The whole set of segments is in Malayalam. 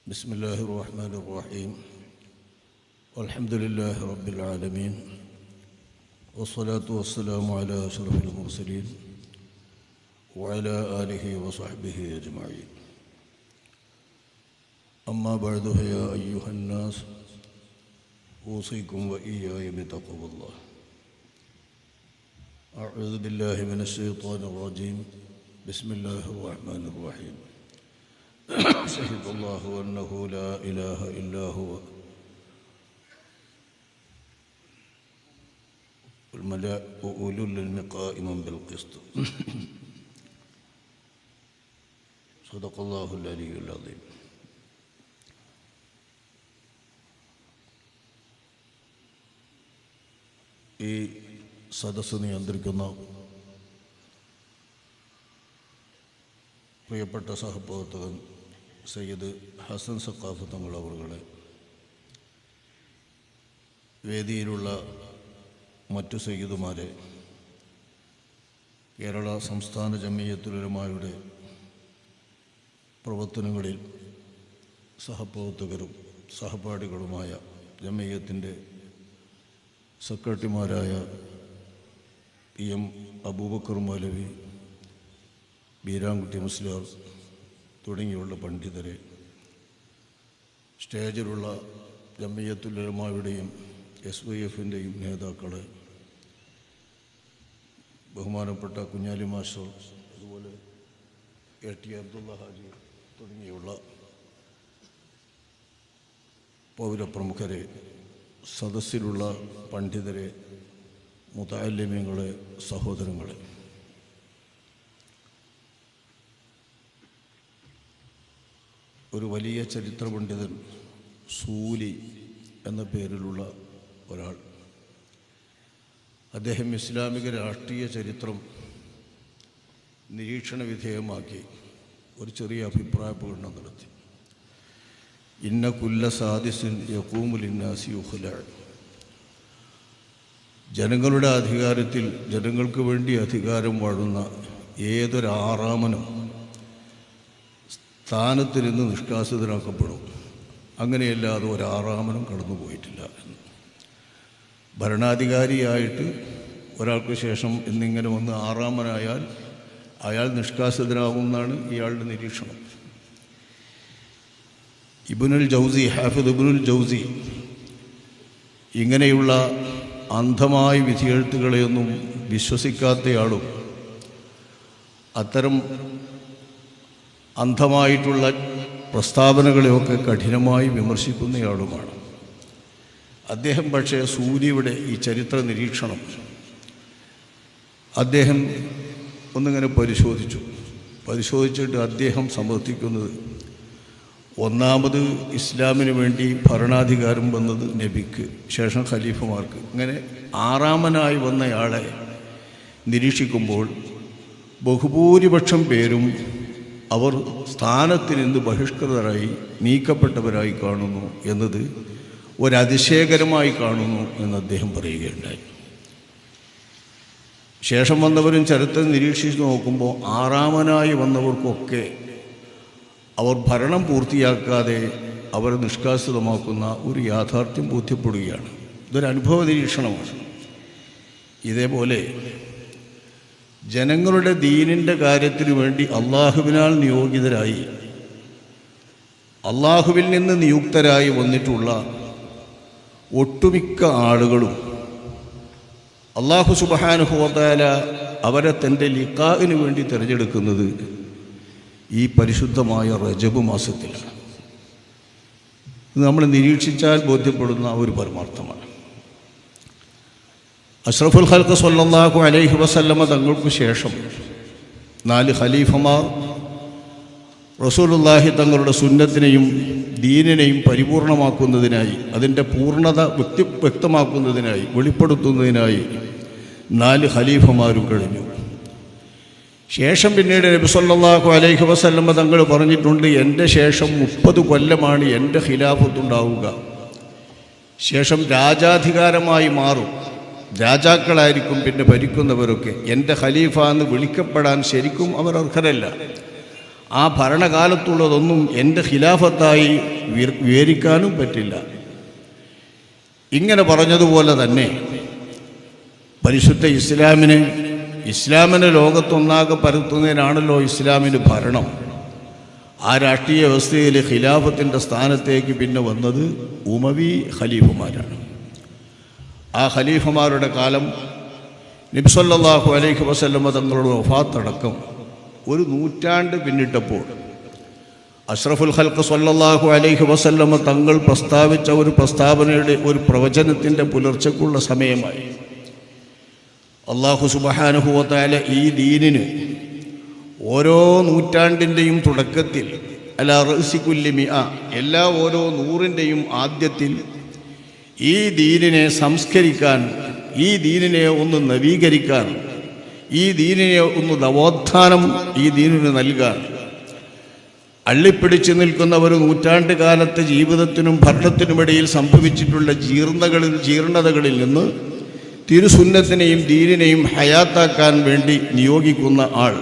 بسم الله الرحمن الرحيم والحمد لله رب العالمين والصلاة والسلام على أشرف المرسلين وعلى آله وصحبه أجمعين. أما بعد فيا أيها الناس أوصيكم وإياي بتقوى الله. أعوذ بالله من الشيطان الرجيم. بسم الله الرحمن الرحيم. شهد الله أنه لا إله إلا هو والملائكة وأولو العلم قائما بالقسط. صدق الله العلي العظيم. ഈ സദസ്സ് നിയന്ത്രിക്കുന്ന പ്രിയപ്പെട്ട സഹപ്രവർത്തകൻ സയ്യിദ് ഹസൻ സഖാഫ് തങ്ങൾ അവരുടെ, വേദിയിലുള്ള മറ്റു സയ്യിദുമാരെ, കേരള സംസ്ഥാന ജമിയത്തുൽ ഉലമായുടെ പ്രവർത്തനങ്ങളിൽ സഹപ്രവർത്തകരും സഹപാഠികളുമായ ജമിയത്തിൻ്റെ സെക്രട്ടറിമാരായ PM അബൂബക്കർ മൗലവി, ബീരാൻകുട്ടി മുസ്ലിയാർ തുടങ്ങിയുള്ള പണ്ഡിതരെ, സ്റ്റേജിലുള്ള ജമിയത്തുൽ ഉലമായുടെയും SYF-ൻ്റെയും നേതാക്കളെ, ബഹുമാനപ്പെട്ട കുഞ്ഞാലി മാസ്റ്റർ, അതുപോലെ AT അബ്ദുള്ള ഹാജി തുടങ്ങിയുള്ള പൗരപ്രമുഖരെ, സദസ്സിലുള്ള പണ്ഡിതരെ, മുതഅല്ലിമീങ്ങളെ, സഹോദരങ്ങളെ, ഒരു വലിയ ചരിത്ര പണ്ഡിതൻ സൂലി എന്ന പേരിലുള്ള ഒരാൾ, അദ്ദേഹം ഇസ്ലാമിക രാഷ്ട്രീയ ചരിത്രം നിരീക്ഷണ വിധേയമാക്കി ഒരു ചെറിയ അഭിപ്രായ പ്രകടനം നടത്തി. ഇന്ന കുല്ല സാദിസിൻ യഖൂമു ലിന്നാസി യുഖ്ലഅ. ജനങ്ങളുടെ അധികാരത്തിൽ, ജനങ്ങൾക്ക് വേണ്ടി അധികാരം വാഴുന്ന ഏതൊരാറാമനും സ്ഥാനത്ത് നിന്ന് നിഷ്കാസിതനാക്കപ്പെടും. അങ്ങനെയല്ലാതെ ഒരാറാമനും കടന്നുപോയിട്ടില്ല എന്ന്. ഭരണാധികാരിയായിട്ട് ഒരാൾക്ക് ശേഷം എന്നിങ്ങനെ വന്ന് ആറാമനായാൽ അയാൾ നിഷ്കാസിതനാകുമെന്നാണ് ഇയാളുടെ നിരീക്ഷണം. ഇബ്നുൽ ജൗസി, ഹാഫിദ് ഇബ്നുൽ ജൗസി ഇങ്ങനെയുള്ള അന്ധമായ വിധിയെഴുത്തുകളെയൊന്നും വിശ്വസിക്കാത്തയാളും അത്തരം അന്ധമായിട്ടുള്ള പ്രസ്താവനകളെയൊക്കെ കഠിനമായി വിമർശിക്കുന്നയാളുമാണ് അദ്ദേഹം. പക്ഷേ സൂര്യയുടെ ഈ ചരിത്ര നിരീക്ഷണം അദ്ദേഹം ഒന്നിങ്ങനെ പരിശോധിച്ചിട്ട് അദ്ദേഹം സമർത്ഥിക്കുന്നത്, ഒന്നാമത് ഇസ്ലാമിന് വേണ്ടി ഭരണാധികാരം വന്നത് നബിക്ക്, ശേഷം ഖലീഫമാർക്ക്. ഇങ്ങനെ ആറാമനായി വന്നയാളെ നിരീക്ഷിക്കുമ്പോൾ ബഹുഭൂരിപക്ഷം പേരും അവർ സ്ഥാനത്തിൽ നിന്ന് ബഹിഷ്കൃതരായി, നീക്കപ്പെട്ടവരായി കാണുന്നു എന്നത് ഒരതിശയകരമായി കാണുന്നു എന്ന് അദ്ദേഹം പറയുകയുണ്ടായി. ശേഷം വന്നവരും ചരിത്രം നിരീക്ഷിച്ച് നോക്കുമ്പോൾ ആറാമനായി വന്നവർക്കൊക്കെ അവർ ഭരണം പൂർത്തിയാക്കാതെ അവരെ നിഷ്കാസിതമാക്കുന്ന ഒരു യാഥാർത്ഥ്യം ബോധ്യപ്പെടുകയാണ്. ഇതൊരു അനുഭവ നിരീക്ഷണമാണ്. ഇതേപോലെ ജനങ്ങളുടെ ദീനിൻ്റെ കാര്യത്തിനു വേണ്ടി അള്ളാഹുവിനാൽ നിയോഗിതരായി, അള്ളാഹുവിൽ നിന്ന് നിയുക്തരായി വന്നിട്ടുള്ള ഒട്ടുമിക്ക ആളുകളും അള്ളാഹു സുബ്ഹാനഹു വ തആല അവരെ തൻ്റെ ലിഖാഇന് വേണ്ടി തിരഞ്ഞെടുക്കുന്നത് ഈ പരിശുദ്ധമായ റജബ് മാസത്തിലാണ്. ഇത് നമ്മൾ നിരീക്ഷിച്ചാൽ ബോധ്യപ്പെടുന്ന ഒരു പരമാർത്ഥമാണ്. അഷ്റഫുൽ ഖൽഖ് സ്വല്ലല്ലാഹു അലൈഹി വസല്ലമ തങ്ങൾക്ക് ശേഷം 4 ഖലീഫമാർ റസൂലുള്ളാഹി തങ്ങളുടെ സുന്നത്തിനെയും ദീനിനെയും പരിപൂർണമാക്കുന്നതിനായി, അതിൻ്റെ പൂർണ്ണത വ്യക്തമാക്കുന്നതിനായി, വെളിപ്പെടുത്തുന്നതിനായി 4 ഖലീഫമാരും കഴിഞ്ഞു. ശേഷം പിന്നീട് നബി സല്ലല്ലാഹു അലൈഹി വസല്ലമ തങ്ങൾ പറഞ്ഞിട്ടുണ്ട്, എൻ്റെ ശേഷം 30 കൊല്ലമാണ് എൻ്റെ ഖിലാഫത്തുണ്ടാവുക. ശേഷം രാജാധികാരമായി മാറും, രാജാക്കളായിരിക്കും പിന്നെ ഭരിക്കുന്നവരൊക്കെ. എൻ്റെ ഖലീഫ എന്ന് വിളിക്കപ്പെടാൻ ശരിക്കും അവർ അർഹരല്ല. ആ ഭരണകാലത്തുള്ളതൊന്നും എൻ്റെ ഖിലാഫത്തായി വിവരിക്കാനും പറ്റില്ല. ഇങ്ങനെ പറഞ്ഞതുപോലെ തന്നെ പരിശുദ്ധ ഇസ്ലാമിനെ ലോകത്തൊന്നാകെ പരത്തുന്നതിനാണല്ലോ ഇസ്ലാമിന് ഭരണം. ആ രാഷ്ട്രീയ വ്യവസ്ഥയിൽ ഖിലാഫത്തിൻ്റെ സ്ഥാനത്തേക്ക് പിന്നെ വന്നത് ഉമവി ഖലീഫമാരാണ്. ആ ഖലീഫമാരുടെ കാലം നബി സല്ലല്ലാഹു അലൈഹി വസല്ലമ തങ്ങളുടെ വഫാത്തടക്കം ഒരു നൂറ്റാണ്ട് പിന്നിട്ടപ്പോൾ അഷ്റഫുൽ ഖൽഖ് സല്ലല്ലാഹു അലൈഹി വസല്ലമ തങ്ങൾ പ്രസ്താവിച്ച ഒരു പ്രസ്താവനയുടെ ഒരു പ്രവചനത്തിൻ്റെ പുലർച്ചയ്ക്കുള്ള സമയമായി. അല്ലാഹു സുബ്ഹാനഹു വ തആല ഈ ദീനിന് ഓരോ നൂറ്റാണ്ടിൻ്റെയും തുടക്കത്തിൽ അലാ റഅ്സി കുല്ലി മിഅ, എല്ലാ ഓരോ 100ൻ്റെയും ആദ്യത്തിൽ ഈ ദീനിനെ സംസ്കരിക്കാൻ, ഈ ദീനിനെ ഒന്ന് നവീകരിക്കാൻ, ഈ ദീനിനെ ഒന്ന് നവോത്ഥാനം ഈ ദീനിന് നൽകാൻ അള്ളിപ്പിടിച്ചു നിൽക്കുന്ന ഒരു നൂറ്റാണ്ട് കാലത്തെ ജീവിതത്തിനും ഭരണത്തിനുമിടയിൽ സംഭവിച്ചിട്ടുള്ള ജീർണതകളിൽ നിന്ന് തിരുസുന്നത്തിനെയും ദീനിനെയും ഹയാത്താക്കാൻ വേണ്ടി നിയോഗിക്കുന്ന ആൾ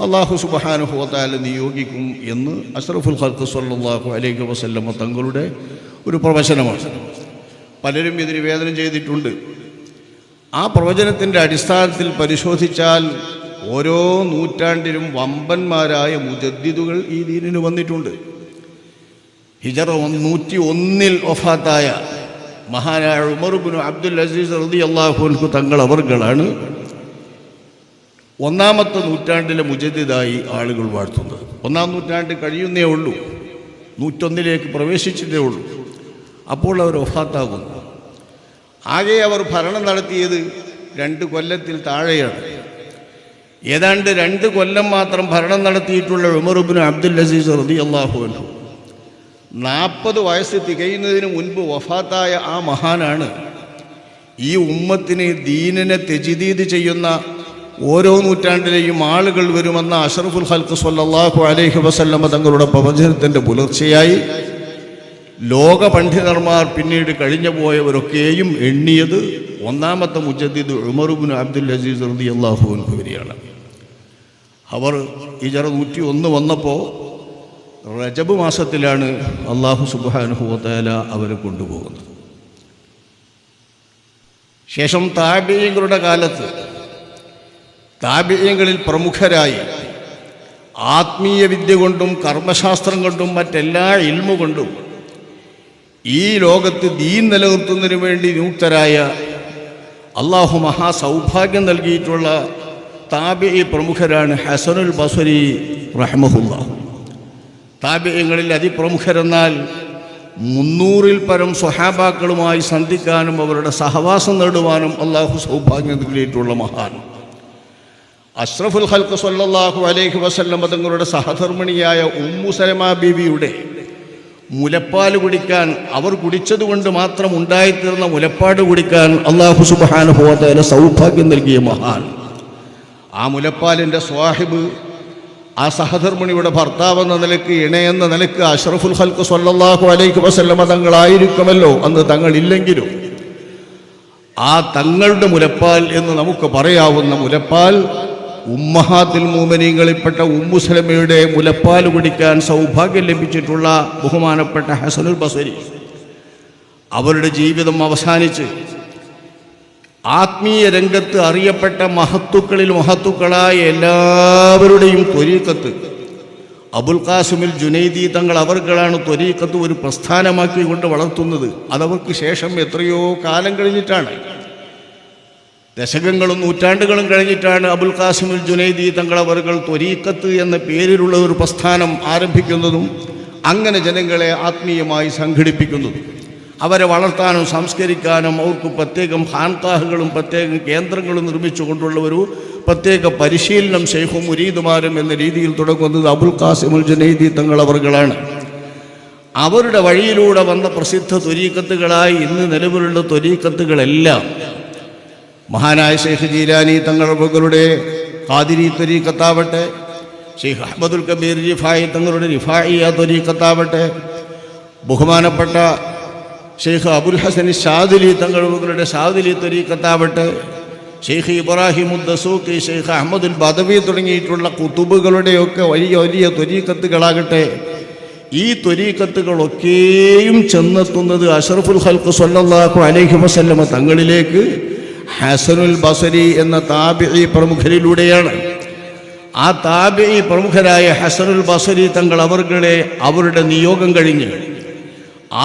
അല്ലാഹു സുബ്ഹാനഹു വ തആല നിയോഗിക്കും എന്ന് അഷ്റഫുൽ ഖൽഖ് സ്വല്ലല്ലാഹു അലൈഹി വസല്ലമ തങ്ങളുടെ ഒരു പ്രവചനമാണ്. പലരും ഇതിന് വേദന ചെയ്തിട്ടുണ്ട്. ആ പ്രവചനത്തിൻ്റെ അടിസ്ഥാനത്തിൽ പരിശോധിച്ചാൽ ഓരോ നൂറ്റാണ്ടിലും വമ്പന്മാരായ മുജദ്ദിദുകൾ ഈ ദീനിന് വന്നിട്ടുണ്ട്. ഹിജറ 101 വഫാത്തായ മഹാനായ ഉമർ ഇബ്നു അബ്ദുൽ അസീസ് റളിയല്ലാഹു അൻഹു തങ്ങൾ അവർകളാണ് 1ാമത്തെ നൂറ്റാണ്ടിലെ മുജദ്ദിദായി ആളുകൾ വാഴ്ത്തുന്നത്. 1ാം നൂറ്റാണ്ട് കഴിയുന്നേ ഉള്ളൂ, 101ലേക്ക് പ്രവേശിച്ചിട്ടേ ഉള്ളൂ. അപ്പോൾ അവർ വഫാത്താകുന്നു. ആകെ അവർ ഭരണം നടത്തിയത് 2 കൊല്ലത്തിൽ താഴെയാണ്. ഏതാണ്ട് 2 കൊല്ലം മാത്രം ഭരണം നടത്തിയിട്ടുള്ള ഉമർ ഇബ്നു അബ്ദുൽ അസീസ് റളിയല്ലാഹു അൻഹു 40 വയസ്സ് തികയുന്നതിന് മുൻപ് വഫാത്തായ ആ മഹാനാണ് ഈ ഉമ്മത്തിന് ദീനിനെ തെജ്ദീദ് ചെയ്യുന്ന ഓരോ നൂറ്റാണ്ടിലെയും ആളുകൾ വരുമെന്ന അഷ്റഫുൽ ഖൽഖ് സ്വല്ലല്ലാഹു അലൈഹി വസല്ലമ തങ്ങളുടെ പ്രവചനത്തിൻ്റെ പുലർച്ചയായി ലോക പണ്ഡിതന്മാർ പിന്നീട് കഴിഞ്ഞു പോയവരൊക്കെയും എണ്ണിയത് 1ാമത്തെ മുജദ്ദിദ് ഉമർ ഇബ്നു അബ്ദുൽ അസീസ് റളിയല്ലാഹു അൻഹു വരെയാണ്. അവർ ഹിജറ 101 വന്നപ്പോൾ റജബ് മാസത്തിലാണ് അല്ലാഹു സുബ്ഹാനഹു വ തആല അവരെ കൊണ്ടുപോകുന്നത്. ശേഷം താബിഈങ്ങളുടെ കാലത്ത് താബിഈങ്ങളിൽ പ്രമുഖരായി ആത്മീയ വിദ്യ കൊണ്ടും കർമ്മശാസ്ത്രം കൊണ്ടും മറ്റെല്ലാ ഇൽമു കൊണ്ടും ഈ ലോകത്ത് ദീൻ നിലനിർത്തുന്നതിന് വേണ്ടി നിയുക്തരായ അല്ലാഹു മഹാസൗഭാഗ്യം നൽകിയിട്ടുള്ള താബിഈ പ്രമുഖരാണ് ഹസനുൽ ബസ്രി റഹ്മഹുല്ലാഹ്. താബിഈങ്ങളിൽ അതിപ്രമുഖരെന്നാൽ 300-ൽ പരം സ്വഹാബാക്കളുമായി സന്ധിക്കാനും അവരുടെ സഹവാസം നേടുവാനും അല്ലാഹു സൗഭാഗ്യം നൽകിയിട്ടുള്ള മഹാൻ അഷ്റഫുൽ ഖൽഖ് സ്വല്ലല്ലാഹു അലൈഹി വസല്ലം തങ്ങളുടെ സഹധർമ്മിണിയായ ഉമ്മു സലമ ബീവിയുടെ മുലപ്പാൽ കുടിക്കാൻ, അവർ കുടിച്ചതുകൊണ്ട് മാത്രം ഉണ്ടായിത്തീർന്ന മുലപ്പാട് കുടിക്കാൻ അല്ലാഹു സുബ്ഹാനഹു വ തആല സൗഭാഗ്യം നൽകിയ മഹാൻ. ആ മുലപ്പാലിൻ്റെ സ്വാഹിബ്, ആ സഹധർമ്മിണിയുടെ ഭർത്താവെന്ന നിലയ്ക്ക്, ഇണയെന്ന നിലയ്ക്ക് അഷ്റഫുൽ ഖൽഖ് സ്വല്ലല്ലാഹു അലൈഹി വസല്ലം തങ്ങളായിരിക്കുമല്ലോ. അന്ന് തങ്ങളില്ലെങ്കിലും ആ തങ്ങളുടെ മുലപ്പാൽ എന്ന് നമുക്ക് പറയാവുന്ന മുലപ്പാൽ ഉമ്മഹാത്തുൽ മുഅ്മിനീങ്ങളിൽപ്പെട്ട ഉമ്മു സലമയുടെ മുലപ്പാൽ കുടിക്കാൻ സൗഭാഗ്യം ലഭിച്ചിട്ടുള്ള ബഹുമാനപ്പെട്ട ഹസനുൽ ബസ്രി അവരുടെ ജീവിതം അവസാനിച്ച് ആത്മീയ രംഗത്ത് അറിയപ്പെട്ട മഹത്തുക്കളിൽ മഹത്തുക്കളായ എല്ലാവരുടെയും ത്വരീഖത്ത് അബുൽ ഖാസിമുൽ ജുനൈദി തങ്ങൾ അവർകളാണ് ത്വരീഖത്ത് ഒരു പ്രസ്ഥാനമാക്കി കൊണ്ട് വളർത്തുന്നത്. അതവർക്ക് ശേഷം എത്രയോ കാലം കഴിഞ്ഞിട്ടാണ്, ദശകങ്ങളും നൂറ്റാണ്ടുകളും കഴിഞ്ഞിട്ടാണ് അബുൽ ഖാസിമുൽ ജുനൈദി തങ്ങളവർകൾ ത്വരീഖത്ത് എന്ന പേരിലുള്ള ഒരു പ്രസ്ഥാനം ആരംഭിക്കുന്നതും അങ്ങനെ ജനങ്ങളെ ആത്മീയമായി സംഘടിപ്പിക്കുന്നതും. അവരെ വളർത്താനും സംസ്കരിക്കാനും അവർക്ക് പ്രത്യേകം ഖാൻഖാഹുകളും പ്രത്യേകം കേന്ദ്രങ്ങളും നിർമ്മിച്ചുകൊണ്ടുള്ള ഒരു പ്രത്യേക പരിശീലനം ശൈഖും മുരീദുമാരും എന്ന രീതിയിൽ തുടങ്ങുന്നത് അബുൽ ഖാസിമുൽ ജുനൈദി തങ്ങളവർകളാണ്. അവരുടെ വഴിയിലൂടെ വന്ന പ്രസിദ്ധ ത്വരീഖത്തുകളായി ഇന്ന് നിലവിലുള്ള ത്വരീഖത്തുകളെല്ലാം മഹാനായ ഷെയ്ഖ് ജീലാനി തങ്ങളുടെ ഖാദിരി ത്വരീഖത്താവട്ടെ, ഷെയ്ഖ് അഹ്മദുൽ കബീർ റിഫായി തങ്ങളുടെ റിഫായിയ ത്വരീഖത്താവട്ടെ, ബഹുമാനപ്പെട്ട ഷെയ്ഖ് അബുൽ ഹസൻ ഷാദിലി തങ്ങളുടെ ഷാദിലി ത്വരീഖത്താവട്ടെ, ഷെയ്ഖ് ഇബ്രാഹിം ഉദ്ദസൂഖി, ഷെയ്ഖ് അഹമ്മദുൽ ബദവി തുടങ്ങിയിട്ടുള്ള കുതുബുകളുടെയൊക്കെ വലിയ വലിയ ത്വരീഖത്തുകളാകട്ടെ, ഈ ത്വരീഖത്തുകളൊക്കെയും ചെന്നെത്തുന്നത് അഷ്റഫുൽ ഖൽഖ് സ്വല്ലല്ലാഹു അലൈഹി വസല്ലമ തങ്ങളിലേക്ക് ഹസനുൽ ബസരി എന്ന താബിഈ പ്രമുഖരിലൂടെയാണ്. ആ താബിഈ പ്രമുഖരായ ഹസനുൽ ബസരി തങ്ങൾ അവരുടെ നിയോഗം കഴിഞ്ഞ്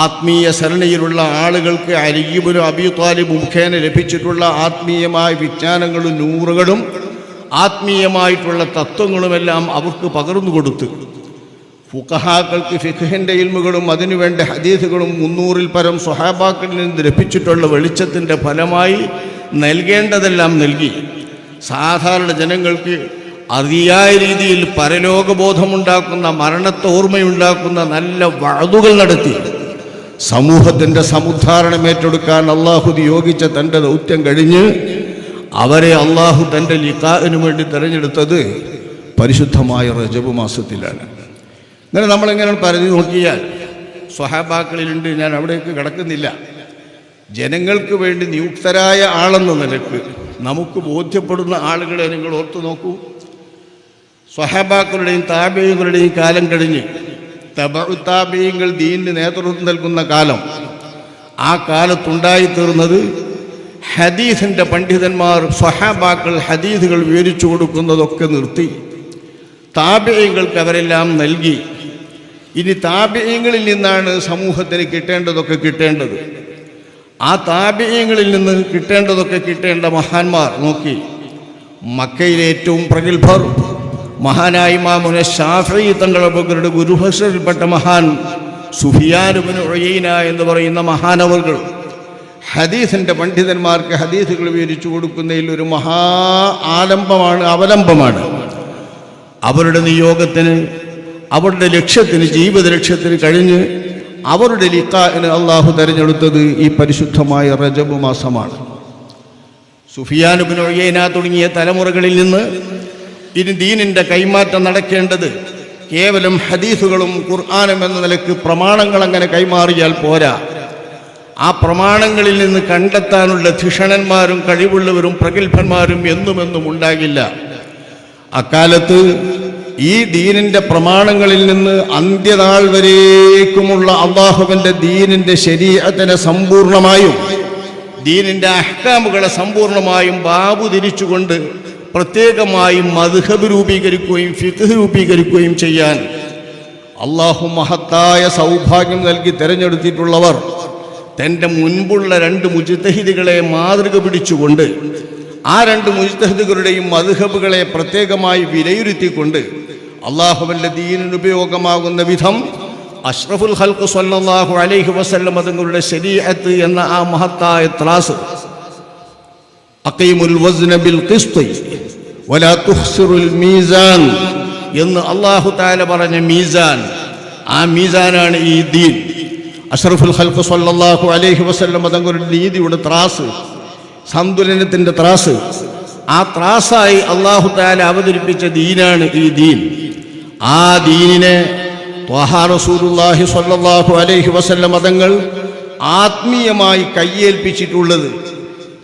ആത്മീയ സരണിയിലുള്ള ആളുകൾക്ക് അലി ഇബ്നു അബീ ത്വാലിബ് മുഖേന ലഭിച്ചിട്ടുള്ള ആത്മീയമായ വിജ്ഞാനങ്ങളും നൂറുകളും ആത്മീയമായിട്ടുള്ള തത്വങ്ങളുമെല്ലാം അവർക്ക് പകർന്നു കൊടുത്ത് ഫുഖഹാക്കൾക്ക് ഫിഖ്ഹിൻ്റെ ഇൽമുകളും അതിനുവേണ്ട ഹദീസുകളും 300-ൽ പരം സ്വഹാബാക്കളിൽ നിന്ന് ലഭിച്ചിട്ടുള്ള വെളിച്ചത്തിൻ്റെ ഫലമായി നൽകേണ്ടതെല്ലാം നൽകി സാധാരണ ജനങ്ങൾക്ക് അതിയായ രീതിയിൽ പരലോകബോധമുണ്ടാക്കുന്ന, മരണത്തെ ഓർമ്മയുണ്ടാക്കുന്ന നല്ല വഅദുകൾ നടത്തി സമൂഹത്തിൻ്റെ സമുദ്ധാരണം ഏറ്റെടുക്കാൻ അള്ളാഹു നിയോഗിച്ച തൻ്റെ ദൗത്യം കഴിഞ്ഞ് അവരെ അള്ളാഹു തൻ്റെ ലിഖാഇനു വേണ്ടി തിരഞ്ഞെടുത്തത് പരിശുദ്ധമായ റജബ് മാസത്തിലാണ്. അങ്ങനെ നമ്മളിങ്ങനെ പറഞ്ഞു നോക്കിയാൽ സ്വഹാബാക്കളിലുണ്ട്, ഞാൻ അവിടേക്ക് കിടക്കുന്നില്ല. ജനങ്ങൾക്ക് വേണ്ടി നിയുക്തരായ ആളെന്ന നിലക്ക് നമുക്ക് ബോധ്യപ്പെടുന്ന ആളുകളെ നിങ്ങൾ ഓർത്തു നോക്കൂ. സ്വഹാബാക്കളുടെയും താബിഈങ്ങളുടെയും കാലം കഴിഞ്ഞ് തബഉ താബിഈങ്ങൾ ദീനിന് നേതൃത്വം നൽകുന്ന കാലം, ആ കാലത്തുണ്ടായിത്തീർന്നത് ഹദീസിൻ്റെ പണ്ഡിതന്മാർ സ്വഹാബാക്കൾ ഹദീസുകൾ വിവരിച്ചു കൊടുക്കുന്നതൊക്കെ നിർത്തി താബിഈങ്ങൾക്ക് അവരെല്ലാം നൽകി. ഇനി താബിഈങ്ങളിൽ നിന്നാണ് സമൂഹത്തിന് കിട്ടേണ്ടതൊക്കെ കിട്ടേണ്ടത്. ആ താബിഈങ്ങളിൽ നിന്ന് കിട്ടേണ്ടതൊക്കെ കിട്ടേണ്ട മഹാന്മാർ നോക്കി. മക്കയിലെ ഏറ്റവും പ്രഗത്ഭർ മഹാനായ ഇമാമുന ശാഫിഈ തങ്ങളുടെ ഗുരുഭക്ഷരിൽപ്പെട്ട മഹാൻ സുഫിയാൻ ഇബ്നു ഉയൈന എന്ന് പറയുന്ന മഹാനവർകൾ ഹദീസിൻ്റെ പണ്ഡിതന്മാർക്ക് ഹദീസുകൾ വിവരിച്ചു കൊടുക്കുന്നതിൽ ഒരു മഹാ അവലംബമാണ്. അവരുടെ നിയോഗത്തിന്, അവരുടെ ലക്ഷ്യത്തിന്, ജീവിത ലക്ഷ്യത്തിന് കഴിഞ്ഞ് അവരുടെ ലിഖാഇന് അള്ളാഹു തിരഞ്ഞെടുത്തത് ഈ പരിശുദ്ധമായ റജബ് മാസമാണ്. സുഫിയാൻ ഇബ്നു ഉയൈന തുടങ്ങിയ തലമുറകളിൽ നിന്ന് ഇനി ദീനിൻ്റെ കൈമാറ്റം നടക്കേണ്ടത് കേവലം ഹദീസുകളും ഖുർആനും എന്ന നിലക്ക് പ്രമാണങ്ങൾ അങ്ങനെ കൈമാറിയാൽ പോരാ. ആ പ്രമാണങ്ങളിൽ നിന്ന് കണ്ടെത്താനുള്ള ധിഷണന്മാരും കഴിവുള്ളവരും പ്രഗത്ഭന്മാരും എന്നുമെന്നും ഉണ്ടാകില്ല. അക്കാലത്ത് ഈ ദീനിൻ്റെ പ്രമാണങ്ങളിൽ നിന്ന് അന്ത്യനാൾ വരേക്കുമുള്ള അള്ളാഹുവിൻ്റെ ദീനിൻ്റെ ശരീഅത്തിനെ സമ്പൂർണമായും ദീനിൻ്റെ അഹ്കാമുകളെ സമ്പൂർണമായും ബാബു തിരിച്ചുകൊണ്ട് പ്രത്യേകമായും മദ്ഹബ് രൂപീകരിക്കുകയും ഫിഖ് രൂപീകരിക്കുകയും ചെയ്യാൻ അള്ളാഹു മഹത്തായ സൗഭാഗ്യം നൽകി തിരഞ്ഞെടുത്തിട്ടുള്ളവർ തൻ്റെ മുൻപുള്ള 2 മുജ്തഹിദുകളെ മാതൃക പിടിച്ചുകൊണ്ട് ആ 2 മുജ്തഹിദുകളുടെയും മദ്ഹബുകളെ പ്രത്യേകമായി വിലയിരുത്തിക്കൊണ്ട് അള്ളാഹുവിൻ്റെ ദീനിന് ഉപയോഗമാകുന്ന വിധം അഷ്റഫുൽ ഖൽഖ് സ്വല്ലല്ലാഹു അലൈഹി വസല്ലം തങ്ങളുടെ ശരീഅത്ത് എന്ന ആ മഹത്തായ ത്രാസ്, അഖീമുൽ വസ്ന ബിൽ ഖിസ്തി വലാ തുഖ്സിറുൽ മീസാൻ എന്ന് അല്ലാഹു തആല പറഞ്ഞ മീസാൻ, ആ മീസാനാണ് ഈ ദീൻ. അഷ്റഫുൽ ഖൽഖ് സ്വല്ലല്ലാഹു അലൈഹി വസല്ലം തങ്ങളുടെ നീതിയുടെ ത്രാസ്, സന്തുലനത്തിൻ്റെ ത്രാസ്, ആ ത്രാസായി അല്ലാഹു തആല അവതരിപ്പിച്ച ദീനാണ് ഈ ദീൻ. ആ ദീനിനെ ത്വഹ റസൂലുള്ളാഹി സ്വല്ലല്ലാഹു അലൈഹി വസല്ലം തങ്ങൾ ആത്മീയമായി കയ്യേൽപ്പിച്ചിട്ടുള്ളത്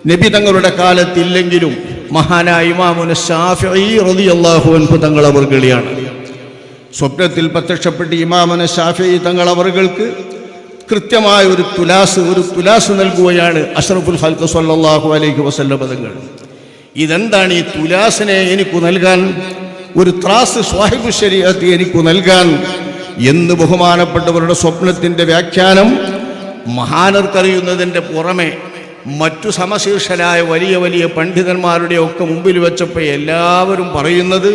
നബി തങ്ങളുടെ കാലത്തില്ലെങ്കിലും മഹാനായ ഇമാമുന ശാഫിഈ റളിയല്ലാഹു അൻഹു തങ്ങൾ അവർകളിയാണ്. സ്വപ്നത്തിൽ പ്രത്യക്ഷപ്പെട്ട് ഇമാമുന ശാഫിഈ തങ്ങൾ അവർക്ക് കൃത്യമായ ഒരു തുലാസ് നൽകുകയാണ് അഷ്റഫുൽ ഖൽഖ് സ്വല്ലല്ലാഹു അലൈഹി വസല്ലം തങ്ങൾ. ഇതെന്താണ് ഈ തുലാസിനെ എനിക്ക് നൽകാൻ, ഒരു ത്രാസ് സ്വാഹിബു ശരീഅത്ത് എനിക്ക് നൽകാൻ എന്ന് ബഹുമാനപ്പെട്ടവരുടെ സ്വപ്നത്തിൻ്റെ വ്യാഖ്യാനം മഹാനർക്കറിയുന്നതിൻ്റെ പുറമെ മറ്റു സമശീർഷരായ വലിയ വലിയ പണ്ഡിതന്മാരുടെ ഒക്കെ മുമ്പിൽ വെച്ചപ്പോൾ എല്ലാവരും പറയുന്നത്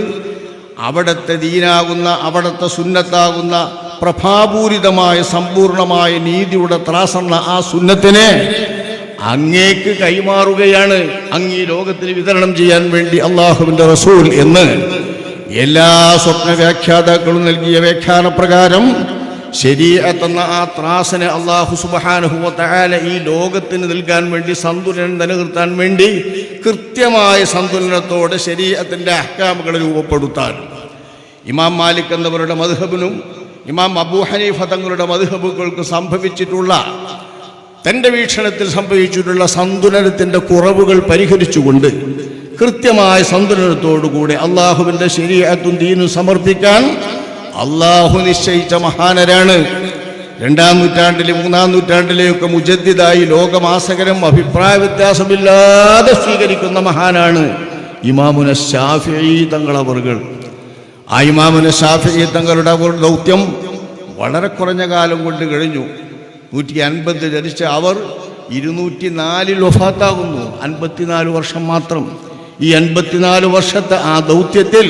അവിടുത്തെ ദീനാകുന്ന, അവിടുത്തെ സുന്നത്താകുന്ന പ്രഭാപൂരിതമായ സമ്പൂർണമായ നീതിയുടെ ത്രാസെന്ന ആ സുന്നത്തിനെ അങ്ങേക്ക് കൈമാറുകയാണ്, അങ്ങ് ഈ ലോകത്തിന് വിതരണം ചെയ്യാൻ വേണ്ടി അള്ളാഹുവിൻ്റെ റസൂൽ എന്ന് എല്ലാ സ്വപ്ന വ്യാഖ്യാതാക്കളും നൽകിയ വ്യാഖ്യാനപ്രകാരം ശരീഅത്ത് എന്ന ആ ത്രാസിനെ അല്ലാഹു സുബ്ഹാനഹു വ തആല ഈ ലോകത്തിന് നൽകാൻ വേണ്ടി, സന്തുലനം നിലനിർത്താൻ വേണ്ടി കൃത്യമായ സന്തുലനത്തോടെ ശരീഅത്തിൻ്റെ അഹ്കാമുകളെ രൂപപ്പെടുത്താൻ ഇമാം മാലിക് എന്നവരുടെ മദ്ഹബിനും ഇമാം അബൂ ഹനീഫ തങ്ങളുടെ മദ്ഹബുകൾക്ക് സംഭവിച്ചിട്ടുള്ള തൻ്റെ വീക്ഷണത്തിൽ സംഭവിച്ചിട്ടുള്ള സന്തുലനത്തിൻ്റെ കുറവുകൾ പരിഹരിച്ചുകൊണ്ട് കൃത്യമായ സന്തുലനത്തോടുകൂടി അള്ളാഹുവിൻ്റെ ശരീഅത്തും ദീനും സമർപ്പിക്കാൻ അള്ളാഹു നിശ്ചയിച്ച മഹാനരാണ്. 2-ാം നൂറ്റാണ്ടിലെ 3-ാം നൂറ്റാണ്ടിലെയൊക്കെ മുജദ്ദിദായി ലോകമാസകരം അഭിപ്രായ വ്യത്യാസമില്ലാതെ സ്വീകരിക്കുന്ന മഹാനാണ് ഇമാമുന ശാഫിഈ തങ്ങളവറുകൾ. ആ ഇമാമുന ശാഫിഈ തങ്ങളുടെ ദൗത്യം വളരെ കുറഞ്ഞ കാലം കൊണ്ട് കഴിഞ്ഞു. 150 ജനിച്ച അവർ 204 വഫാത്താകുന്നു. 54 വർഷം മാത്രം. ഈ 54 വർഷത്തെ ആ ദൗത്യത്തിൽ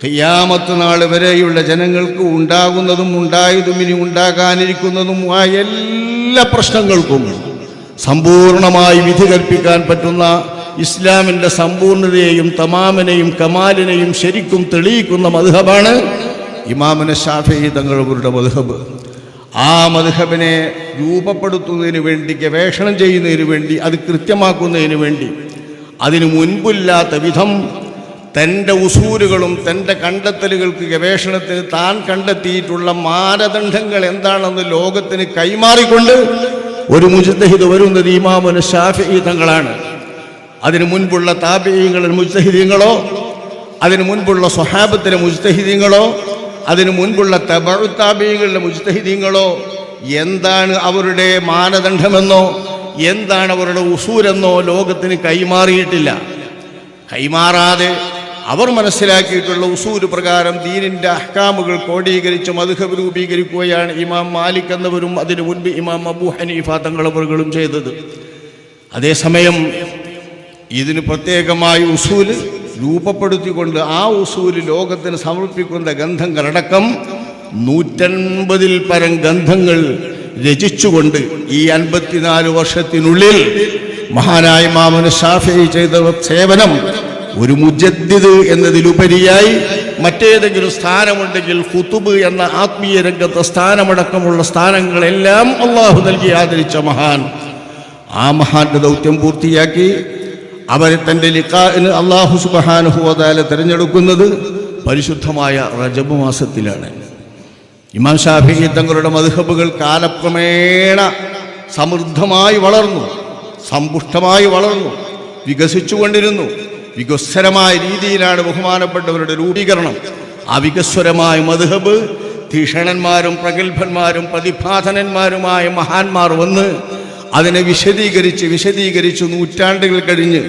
ഖിയാമത്ത് നാൾ വരെയുള്ള ജനങ്ങൾക്ക് ഉണ്ടാകുന്നതും ഉണ്ടായതും ഇനി ഉണ്ടാകാനിരിക്കുന്നതുമായ എല്ലാ പ്രശ്നങ്ങൾക്കും സമ്പൂർണമായി വിധി കൽപ്പിക്കാൻ പറ്റുന്ന ഇസ്ലാമിൻ്റെ സമ്പൂർണതയെയും തമാമിനെയും കമാലിനെയും ശരിക്കും തെളിയിക്കുന്ന മദ്ഹബാണ് ഇമാമുന ശാഫിഈ തങ്ങളുടെ മദ്ഹബ്. ആ മദ്ഹബിനെ രൂപപ്പെടുത്തുന്നതിന് വേണ്ടി, ഗവേഷണം ചെയ്യുന്നതിന് വേണ്ടി, അത് കൃത്യമാക്കുന്നതിന് വേണ്ടി അതിനു മുൻപില്ലാത്ത വിധം തൻ്റെ ഉസൂലുകളും തൻ്റെ കണ്ടെത്തലുകൾക്ക് ഗവേഷണത്തിന് താൻ കണ്ടെത്തിയിട്ടുള്ള മാനദണ്ഡങ്ങൾ എന്താണെന്ന് ലോകത്തിന് കൈമാറിക്കൊണ്ട് ഒരു മുജ്തഹിദ് വരുന്നത് ഇമാമുന ശാഫിഈ തങ്ങളാണ്. അതിനു മുൻപുള്ള താബിഈങ്ങളുടെ മുജ്തഹിദീങ്ങളോ, അതിനു മുൻപുള്ള സ്വഹാബത്തിലെ മുജ്തഹിദീങ്ങളോ, അതിനു മുൻപുള്ള തബഉ താബിഈങ്ങളുടെ മുജ്തഹിദീങ്ങളോ എന്താണ് അവരുടെ മാനദണ്ഡമെന്നോ എന്താണ് അവരുടെ ഉസൂലെന്നോ ലോകത്തിന് കൈമാറിയിട്ടില്ല. കൈമാറാതെ അവർ മനസ്സിലാക്കിയിട്ടുള്ള ഉസൂല് പ്രകാരം ദീനിൻ്റെ അഹ്കാമുകൾ ക്രോഡീകരിച്ച് മദ്ഹബ് രൂപീകരിക്കുകയാണ് ഇമാം മാലിക് എന്നവരും അതിനു മുൻപ് ഇമാം അബൂ ഹനീഫ തങ്ങളവറുകളും ചെയ്തത്. അതേസമയം ഇതിന് പ്രത്യേകമായി ഉസൂല് രൂപപ്പെടുത്തിക്കൊണ്ട് ആ ഉസൂല് ലോകത്തിന് സമർപ്പിക്കുന്ന ഗ്രന്ഥങ്ങളടക്കം 150-ൽ പരം ഗ്രന്ഥങ്ങൾ രചിച്ചുകൊണ്ട് ഈ 54 വർഷത്തിനുള്ളിൽ മഹാനായ ഇമാമുന ശാഫിഈ ചെയ്ത സേവനം ഒരു മുജദ്ദിദ് എന്നതിലുപരിയായി മറ്റേതെങ്കിലും സ്ഥാനമുണ്ടെങ്കിൽ ഖുതുബ് എന്ന ആത്മീയ രംഗത്തെ സ്ഥാനമടക്കമുള്ള സ്ഥാനങ്ങളെല്ലാം അള്ളാഹു നൽകി ആദരിച്ച മഹാൻ. ആ മഹാന്റെ ദൗത്യം പൂർത്തിയാക്കി അവരെ തൻ്റെ ലിഖാഇന് അള്ളാഹു സുബ്ഹാനഹു വ തആല തിരഞ്ഞെടുക്കുന്നത് പരിശുദ്ധമായ റജബ് മാസത്തിലാണ്. ഇമാം ശാഫിഈ തങ്ങളുടെ മദ്ഹബുകൾ കാലക്രമേണ സമൃദ്ധമായി വളർന്നു, സമ്പുഷ്ടമായി വളർന്നു, വികസിച്ചുകൊണ്ടിരുന്നു. വികസ്വരമായ രീതിയിലാണ് ബഹുമാനപ്പെട്ടവരുടെ രൂപീകരണം. ആ വികസ്വരമായ മദ്ഹബ് തീക്ഷണന്മാരും പ്രഗത്ഭന്മാരും പ്രതിഭാധനന്മാരുമായ മഹാന്മാർ വന്ന് അതിനെ വിശദീകരിച്ച് നൂറ്റാണ്ടുകൾ കഴിഞ്ഞ്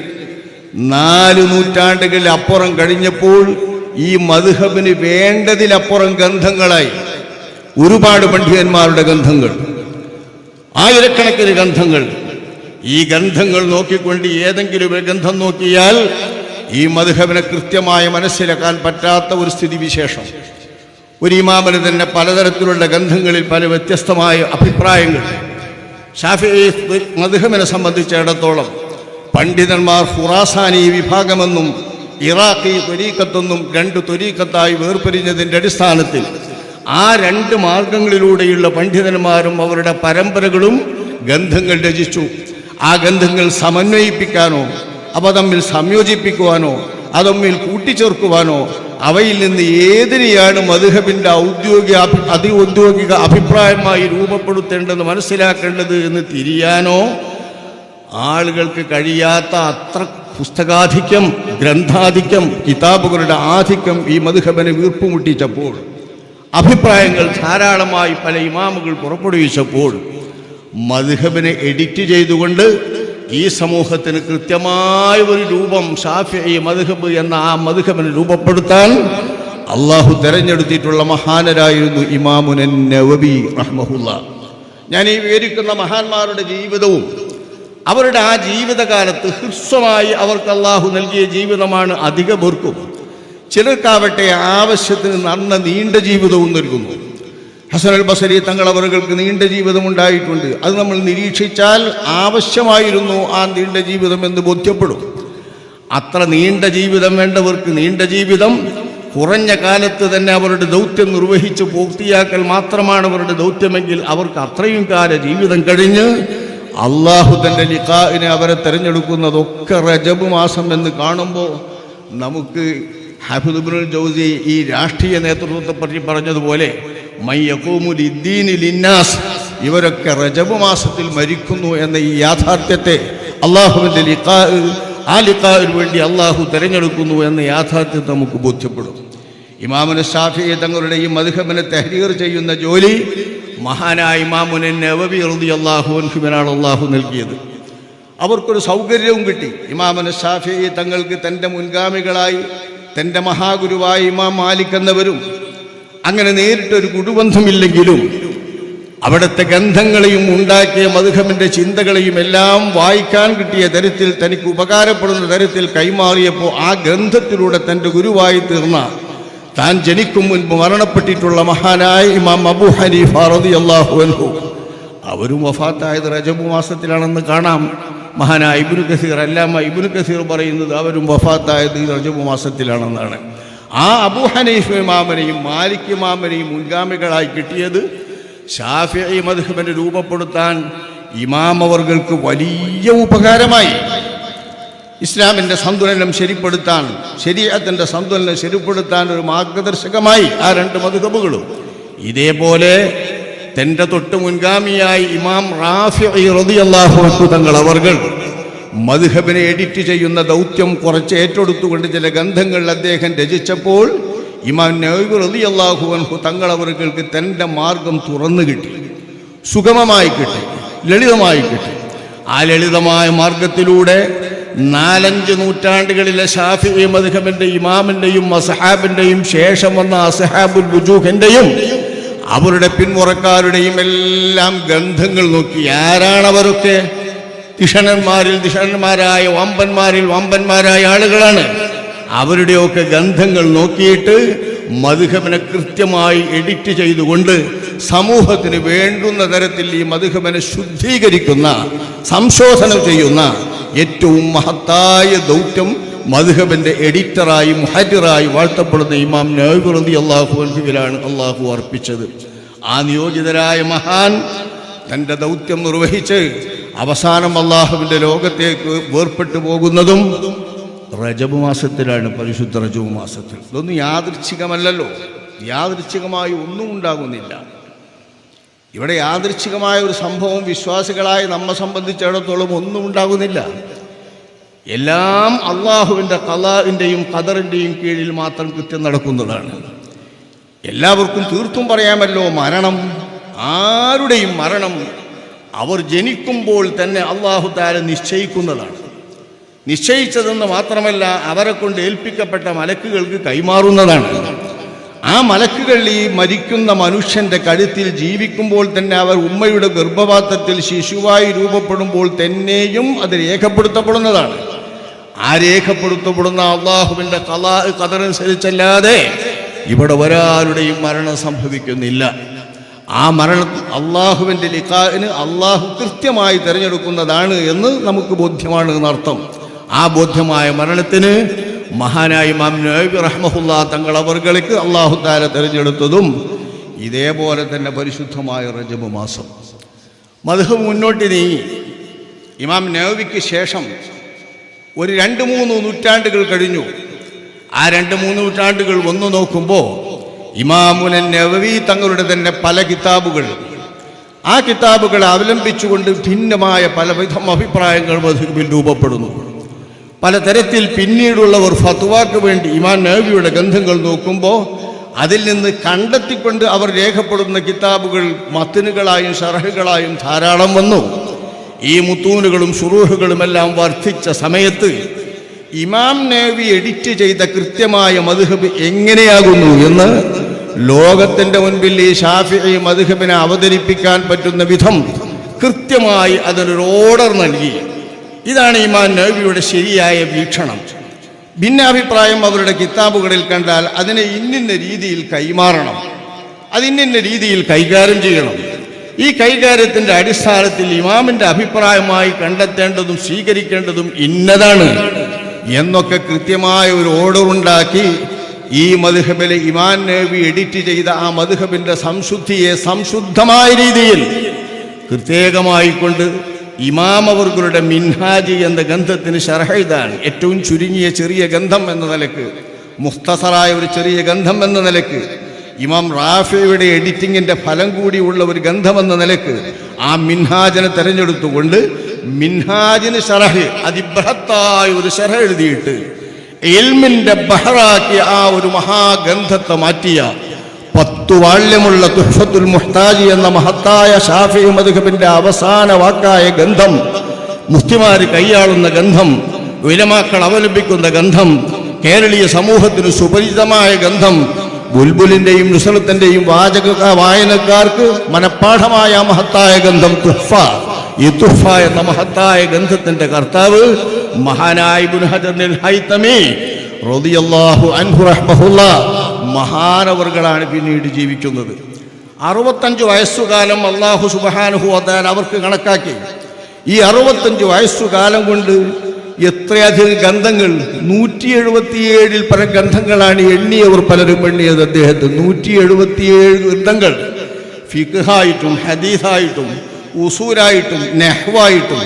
4 നൂറ്റാണ്ടുകളിൽ അപ്പുറം കഴിഞ്ഞപ്പോൾ ഈ മദ്ഹബിന് വേണ്ടതിലപ്പുറം ഗ്രന്ഥങ്ങളായി. ഒരുപാട് പണ്ഡിതന്മാരുടെ ഗ്രന്ഥങ്ങൾ, ആയിരക്കണക്കിന് ഗ്രന്ഥങ്ങൾ. ഈ ഗ്രന്ഥങ്ങൾ നോക്കിക്കൊണ്ട് ഏതെങ്കിലും ഒരു ഗ്രന്ഥം നോക്കിയാൽ ഈ മദ്ഹബിനെ കൃത്യമായി മനസ്സിലാക്കാൻ പറ്റാത്ത ഒരു സ്ഥിതിവിശേഷം. ഒരു ഇമാമിന് തന്നെ പലതരത്തിലുള്ള ഗ്രന്ഥങ്ങളിൽ പല വ്യത്യസ്തമായ അഭിപ്രായങ്ങൾ. ശാഫിഈ മദ്ഹബിനെ സംബന്ധിച്ചിടത്തോളം പണ്ഡിതന്മാർ ഖുറാസാനി വിഭാഗമെന്നും ഇറാഖി ത്വരീഖത്തെന്നും 2 ത്വരീഖത്തായി വേർപിരിഞ്ഞതിൻ്റെ അടിസ്ഥാനത്തിൽ ആ 2 മാർഗങ്ങളിലൂടെയുള്ള പണ്ഡിതന്മാരും അവരുടെ പരമ്പരകളും ഗ്രന്ഥങ്ങൾ രചിച്ചു. ആ ഗ്രന്ഥങ്ങൾ സമന്വയിപ്പിക്കാനോ അവ തമ്മിൽ സംയോജിപ്പിക്കുവാനോ അതമ്മിൽ കൂട്ടിച്ചേർക്കുവാനോ അവയിൽ നിന്ന് ഏതിനെയാണ് മദ്ഹബിൻ്റെ ഔദ്യോഗിക അഭിപ്രായമായി രൂപപ്പെടുത്തേണ്ടത്, മനസ്സിലാക്കേണ്ടത് എന്ന് തിരിയാനോ ആളുകൾക്ക് കഴിയാത്ത അത്ര പുസ്തകാധിക്യം, ഗ്രന്ഥാധിക്യം, കിതാബുകളുടെ ആധിക്യം ഈ മദ്ഹബിനെ വീർപ്പുമുട്ടിച്ചപ്പോൾ, അഭിപ്രായങ്ങൾ ധാരാളമായി പല ഇമാമുകൾ പുറപ്പെടുവിച്ചപ്പോൾ മദ്ഹബിനെ എഡിറ്റ് ചെയ്തുകൊണ്ട് ഈ സമൂഹത്തിന് കൃത്യമായ ഒരു രൂപം ശാഫിഈ മദ്ഹബ് എന്ന ആ മദ്ഹബിനെ രൂപപ്പെടുത്താൻ അള്ളാഹു തെരഞ്ഞെടുത്തിട്ടുള്ള മഹാനരായിരുന്നു ഇമാമുന നവവി റഹ്മഹുല്ലാ. ഞാൻ ഈ വിവരിക്കുന്ന മഹാന്മാരുടെ ജീവിതവും അവരുടെ ആ ജീവിതകാലത്ത് ഹ്രസ്വമായി അവർക്ക് അള്ളാഹു നൽകിയ ജീവിതമാണ് അധിക പേർക്കും. ചിലർക്കാവട്ടെ ആവശ്യത്തിന് നന്ന നീണ്ട ജീവിതവും നൽകുന്നു. ഹസൻ അൽ ബസരി തങ്ങളവർക്ക് നീണ്ട ജീവിതം ഉണ്ടായിട്ടുണ്ട്. അത് നമ്മൾ നിരീക്ഷിച്ചാൽ ആവശ്യമായിരുന്നു ആ നീണ്ട ജീവിതം എന്ന് ബോധ്യപ്പെടും. അത്ര നീണ്ട ജീവിതം വേണ്ടവർക്ക് നീണ്ട ജീവിതം, കുറഞ്ഞ കാലത്ത് തന്നെ അവരുടെ ദൗത്യം നിർവഹിച്ച് പൂർത്തിയാക്കൽ മാത്രമാണ് അവരുടെ ദൗത്യമെങ്കിൽ അവർക്ക് അത്രയും കാല ജീവിതം കഴിഞ്ഞ് അള്ളാഹു തൻ്റെ ലിഖാഇനെ അവരെ തിരഞ്ഞെടുക്കുന്നതൊക്കെ റജബ് മാസം എന്ന് കാണുമ്പോൾ നമുക്ക് ഹാഫിദ് ഇബ്നുൽ ജൗസി ഈ രാഷ്ട്രീയ നേതൃത്വത്തെ പറ്റി പറഞ്ഞതുപോലെ മൻ യഖൂമു ലിദ്ദീനി ലിന്നാസ് ഇവരൊക്കെ റജബ് മാസത്തിൽ മരിക്കുന്നു എന്ന ഈ യാഥാർത്ഥ്യത്തെ അള്ളാഹുവിൻ്റെ ആ ലിഖാഇന് വേണ്ടി അള്ളാഹു തിരഞ്ഞെടുക്കുന്നു എന്ന യാഥാർത്ഥ്യത്തെ നമുക്ക് ബോധ്യപ്പെടും. ഇമാമുന ശാഫിഈ തങ്ങളുടെ ഈ മദ്ഹബിനെ തഹ്രീർ ചെയ്യുന്ന ജോലി മഹാനായ ഇമാമുന നവവി റളിയല്ലാഹു അൻഹുവിനാണ് അള്ളാഹു നൽകിയത്. അവർക്കൊരു സൗകര്യവും കിട്ടി. ഇമാമുന ശാഫിഈ തങ്ങൾക്ക് തൻ്റെ മുൻഗാമികളായി തൻ്റെ മഹാഗുരുവായ ഇമാം മാലിക് എന്നവരും അങ്ങനെ നേരിട്ടൊരു കുടുബന്ധമില്ലെങ്കിലും അവിടുത്തെ ഗ്രന്ഥങ്ങളെയും ഉണ്ടാക്കിയ മദ്ഹബിൻ്റെ ചിന്തകളെയും എല്ലാം വായിക്കാൻ കിട്ടിയ തരത്തിൽ തനിക്ക് ഉപകാരപ്പെടുന്ന തരത്തിൽ കൈമാറിയപ്പോൾ ആ ഗ്രന്ഥത്തിലൂടെ തൻ്റെ ഗുരുവായി തീർന്ന താൻ ജനിക്കും മുൻപ് മരണപ്പെട്ടിട്ടുള്ള മഹാനായ ഇമാം അബൂ ഹനീഫ റളിയല്ലാഹു അൻഹു അവരും വഫാത്തായത് റജബ് മാസത്തിലാണെന്ന് കാണാം. മഹാനായ ഇബ്നു കസീർ അല്ലാമ ഇബ്നു കസീർ പറയുന്നത് അവരും വഫാത്തായത് റജബ് മാസത്തിലാണെന്നാണ്. ആ അബൂ ഹനീഫ ഇമാമിനെയും മാലിക് ഇമാമിനെയും മുൻഗാമികളായി കിട്ടിയത് ശാഫിഈ മദ്ഹബിനെ രൂപപ്പെടുത്താൻ ഇമാം അവർക്ക് വലിയ ഉപകാരമായി. ഇസ്ലാമിൻ്റെ സന്തുലനം ശരിപ്പെടുത്താൻ, ശരീഅത്തിൻ്റെ സന്തുലനം ശരിപ്പെടുത്താൻ ഒരു മാർഗദർശകമായി ആ രണ്ട് മദ്ഹബുകളും. ഇതേപോലെ തൻ്റെ തൊട്ട് മുൻഗാമിയായി ഇമാം റാഫിഈ റളിയല്ലാഹു അൻഹു തങ്ങൾ അവർകൾ മദ്ഹബിനെ എഡിറ്റ് ചെയ്യുന്ന ദൗത്യം കുറച്ച് ഏറ്റെടുത്തുകൊണ്ട് ചില ഗ്രന്ഥങ്ങൾ അദ്ദേഹം രചിച്ചപ്പോൾ ഇമാം നവവി റളിയല്ലാഹു അൻഹു തങ്ങൾ അവർക്ക് തൻ്റെ മാർഗം തുറന്നു കിട്ടി, സുഗമമായി കിട്ടി, ലളിതമായി കിട്ടി. ആ ലളിതമായ മാർഗത്തിലൂടെ 4-5 നൂറ്റാണ്ടുകളിലെ ശാഫിഈ മദ്ഹബിൻ്റെ ഇമാമിൻ്റെയും അസ്ഹാബിൻ്റെയും ശേഷം വന്ന അസ്ഹാബുൽ വുജൂഹിൻ്റെയും അവരുടെ പിന്മുറക്കാരുടെയും എല്ലാം ഗ്രന്ഥങ്ങൾ നോക്കി ആരാണവരൊക്കെ? ദിഷണന്മാരായ വമ്പന്മാരായ ആളുകളാണ്. അവരുടെയൊക്കെ ഗ്രന്ഥങ്ങൾ നോക്കിയിട്ട് മദ്ഹബിനെ കൃത്യമായി എഡിറ്റ് ചെയ്തുകൊണ്ട് സമൂഹത്തിന് വേണ്ടുന്ന തരത്തിൽ ഈ മദ്ഹബിനെ ശുദ്ധീകരിക്കുന്ന, സംശോധനം ചെയ്യുന്ന ഏറ്റവും മഹത്തായ ദൗത്യം മദ്ഹബിൻ്റെ എഡിറ്ററായി മുഹദ്ദിറായി വാഴ്ത്തപ്പെടുന്ന ഇമാം നവവി റളിയല്ലാഹു അൻഹുവിലാണ് അള്ളാഹു അർപ്പിച്ചത്. ആ നിയോഗിതരായ മഹാൻ തൻ്റെ ദൗത്യം നിർവഹിച്ച് അവസാനം അള്ളാഹുവിൻ്റെ ലോകത്തേക്ക് വേർപെട്ടു പോകുന്നതും റജബ് മാസത്തിലാണ്, പരിശുദ്ധ റജബ് മാസത്തിൽ. ഇതൊന്നും യാദൃച്ഛികമല്ലല്ലോ, യാദൃച്ഛികമായി ഒന്നും ഉണ്ടാകുന്നില്ല. ഇവിടെ യാദൃച്ഛികമായ ഒരു സംഭവം വിശ്വാസികളായി നമ്മെ സംബന്ധിച്ചിടത്തോളം ഒന്നും ഉണ്ടാകുന്നില്ല. എല്ലാം അള്ളാഹുവിൻ്റെ ഖളാഇൻ്റെയും ഖദറിൻ്റെയും കീഴിൽ മാത്രം കൃത്യം നടക്കുന്നതാണ്. എല്ലാവർക്കും തീർത്തും പറയാമല്ലോ, മരണം, ആരുടെയും മരണം അവർ ജനിക്കുമ്പോൾ തന്നെ അള്ളാഹു തആല നിശ്ചയിക്കുന്നതാണ്. നിശ്ചയിച്ചതെന്ന് മാത്രമല്ല, അവരെ കൊണ്ട് ഏൽപ്പിക്കപ്പെട്ട മലക്കുകൾക്ക് കൈമാറുന്നതാണ്. ആ മലക്കുകൾ ഈ മരിക്കുന്ന മനുഷ്യൻ്റെ കഴുത്തിൽ ജീവിക്കുമ്പോൾ തന്നെ അവർ ഉമ്മയുടെ ഗർഭപാത്രത്തിൽ ശിശുവായി രൂപപ്പെടുമ്പോൾ തന്നെയും അത് രേഖപ്പെടുത്തപ്പെടുന്നതാണ്. ആ രേഖപ്പെടുത്തപ്പെടുന്ന അള്ളാഹുവിൻ്റെ ഖദറനുസരിച്ചല്ലാതെ ഇവിടെ ഒരാളുടെയും മരണം സംഭവിക്കുന്നില്ല. ആ മരണം അള്ളാഹുവിൻ്റെ ലിഖാഇന് അള്ളാഹു കൃത്യമായി തിരഞ്ഞെടുക്കുന്നതാണ് എന്ന് നമുക്ക് ബോധ്യമാണ് എന്നർത്ഥം. ആ ബോധ്യമായ മരണത്തിന് മഹാനായ ഇമാം നവവി റഹ്മഹുല്ലാഹ് തങ്ങൾ അവർക്ക് അല്ലാഹു തആല തിരഞ്ഞെടുത്തതും ഇതേപോലെ തന്നെ പരിശുദ്ധമായ റജബ് മാസം. മദ്ഹബ് മുന്നോട്ട് നീങ്ങി. ഇമാം നവവിക്ക് ശേഷം ഒരു 2-3 നൂറ്റാണ്ടുകൾ കഴിഞ്ഞു. ആ 2-3 നൂറ്റാണ്ടുകൾ വന്നു നോക്കുമ്പോൾ ഇമാമുന നവവി തങ്ങളുടെ തന്നെ പല കിതാബുകൾ, ആ കിതാബുകളെ അവലംബിച്ചുകൊണ്ട് ഭിന്നമായ പലവിധം അഭിപ്രായങ്ങൾ മദ്ഹബിൽ രൂപപ്പെടുന്നു. പലതരത്തിൽ പിന്നീടുള്ളവർ ഫത്വാക്ക് വേണ്ടി ഇമാം നവവിയുടെ ഗ്രന്ഥങ്ങൾ നോക്കുമ്പോൾ അതിൽ നിന്ന് കണ്ടെത്തിക്കൊണ്ട് അവർ രേഖപ്പെടുന്ന കിതാബുകൾ മത്നുകളായും ഷറഹുകളായും ധാരാളം വന്നു. ഈ മുത്തൂനുകളും ശുറൂഹുകളുമെല്ലാം വർദ്ധിച്ച സമയത്ത് ഇമാം നവവി എഡിറ്റ് ചെയ്ത കൃത്യമായ മദ്ഹബ് എങ്ങനെയാകുന്നു എന്ന് ലോകത്തിൻ്റെ മുൻപിൽ ഈ ശാഫിഈ മദ്ഹബിനെ അവതരിപ്പിക്കാൻ പറ്റുന്ന വിധം കൃത്യമായി അതിനൊരു ഓർഡർ നൽകി. ഇതാണ് ഇമാം നവവിയുടെ ശരിയായ വീക്ഷണം. ഭിന്നാഭിപ്രായം അവരുടെ കിതാബുകളിൽ കണ്ടാൽ അതിനെ ഇന്നിന്ന രീതിയിൽ കൈമാറണം, അതിന്നിന്ന രീതിയിൽ കൈകാര്യം ചെയ്യണം. ഈ കൈകാര്യത്തിൻ്റെ അടിസ്ഥാനത്തിൽ ഇമാമിൻ്റെ അഭിപ്രായമായി കണ്ടെത്തേണ്ടതും സ്വീകരിക്കേണ്ടതും ഇന്നതാണ് എന്നൊക്കെ കൃത്യമായ ഒരു ഓർഡർ ഉണ്ടാക്കി ഈ മദ്ഹബിലെ ഇമാം നവവി എഡിറ്റ് ചെയ്ത ആ മദ്ഹബിൻ്റെ സംശുദ്ധിയെ സംശുദ്ധമായ രീതിയിൽ പ്രത്യേകമായി കൊണ്ട് ഇമാം അവരുടെ മിൻഹാജ് എന്ന ഗ്രന്ഥത്തിന് ശർഹ് എഴുതാൻ ഏറ്റവും ചുരുങ്ങിയ ചെറിയ ഗ്രന്ഥം എന്ന നിലക്ക്, മുഖ്തസറായ ഒരു ചെറിയ ഗ്രന്ഥം എന്ന നിലക്ക് ഇമാം റാഫിയുടെ എഡിറ്റിങ്ങിൻ്റെ ഫലം കൂടിയുള്ള ഒരു ഗ്രന്ഥമെന്ന നിലക്ക് ആ മിൻഹാജിനെ തെരഞ്ഞെടുത്തുകൊണ്ട് മിൻഹാജിന് ഷറഹ്, അതിബൃഹത്തായ ഒരു ഷറഹ് എഴുതിയിട്ട് ഇൽമിൻ്റെ ബഹറാക്കിയ ആ ഒരു മഹാഗ്രന്ഥത്തെ മാറ്റിയ 10 വാള്യമുള്ള തുഹ്ഫത്തുൽ മുഹ്താജി എന്ന മഹത്തായ ശാഫിഈ മദ്ഹബിന്റെ അവസാന വാക്കായ ഗ്രന്ഥം, മുഫ്തിമാർ കൈയാളുന്ന ഗ്രന്ഥം, ഉലമാക്കൾ അവലംബിക്കുന്ന ഗ്രന്ഥം, കേരളീയ സമൂഹത്തിന് സുപരിചിതമായ ഗ്രന്ഥം, ബുൽബുലിന്റെയും നുസ്രത്തിന്റെയും വായനക്കാർക്ക് മനഃപ്പാഠമായ മഹത്തായ ഗ്രന്ഥം തുഹ്ഫ. ഈ തുഹ്ഫ എന്ന മഹത്തായ ഗ്രന്ഥത്തിന്റെ കർത്താവ് മഹാനായ ഇബ്നു ഹജർ ഹൈതമി റളിയല്ലാഹു അൻഹു റഹ്മഹുല്ലാഹ് മഹാനവർകളാണ് പിന്നീട് ജീവിക്കുന്നത്. 65 വയസ്സുകാലം അല്ലാഹു സുബ്ഹാനഹു വ തആല അവർക്ക് കണക്കാക്കി. ഈ 65 വയസ്സുകാലം കൊണ്ട് എത്രയധികം ഗ്രന്ഥങ്ങൾ, 177 പല ഗ്രന്ഥങ്ങളാണ് എണ്ണിയവർ പലരും എണ്ണിയത് അദ്ദേഹത്തെ. 177 ഗ്രന്ഥങ്ങൾ, ഫിഖ്ഹായിട്ടും ഹദീസായിട്ടും ഉസൂലായിട്ടും നഹ്വായിട്ടും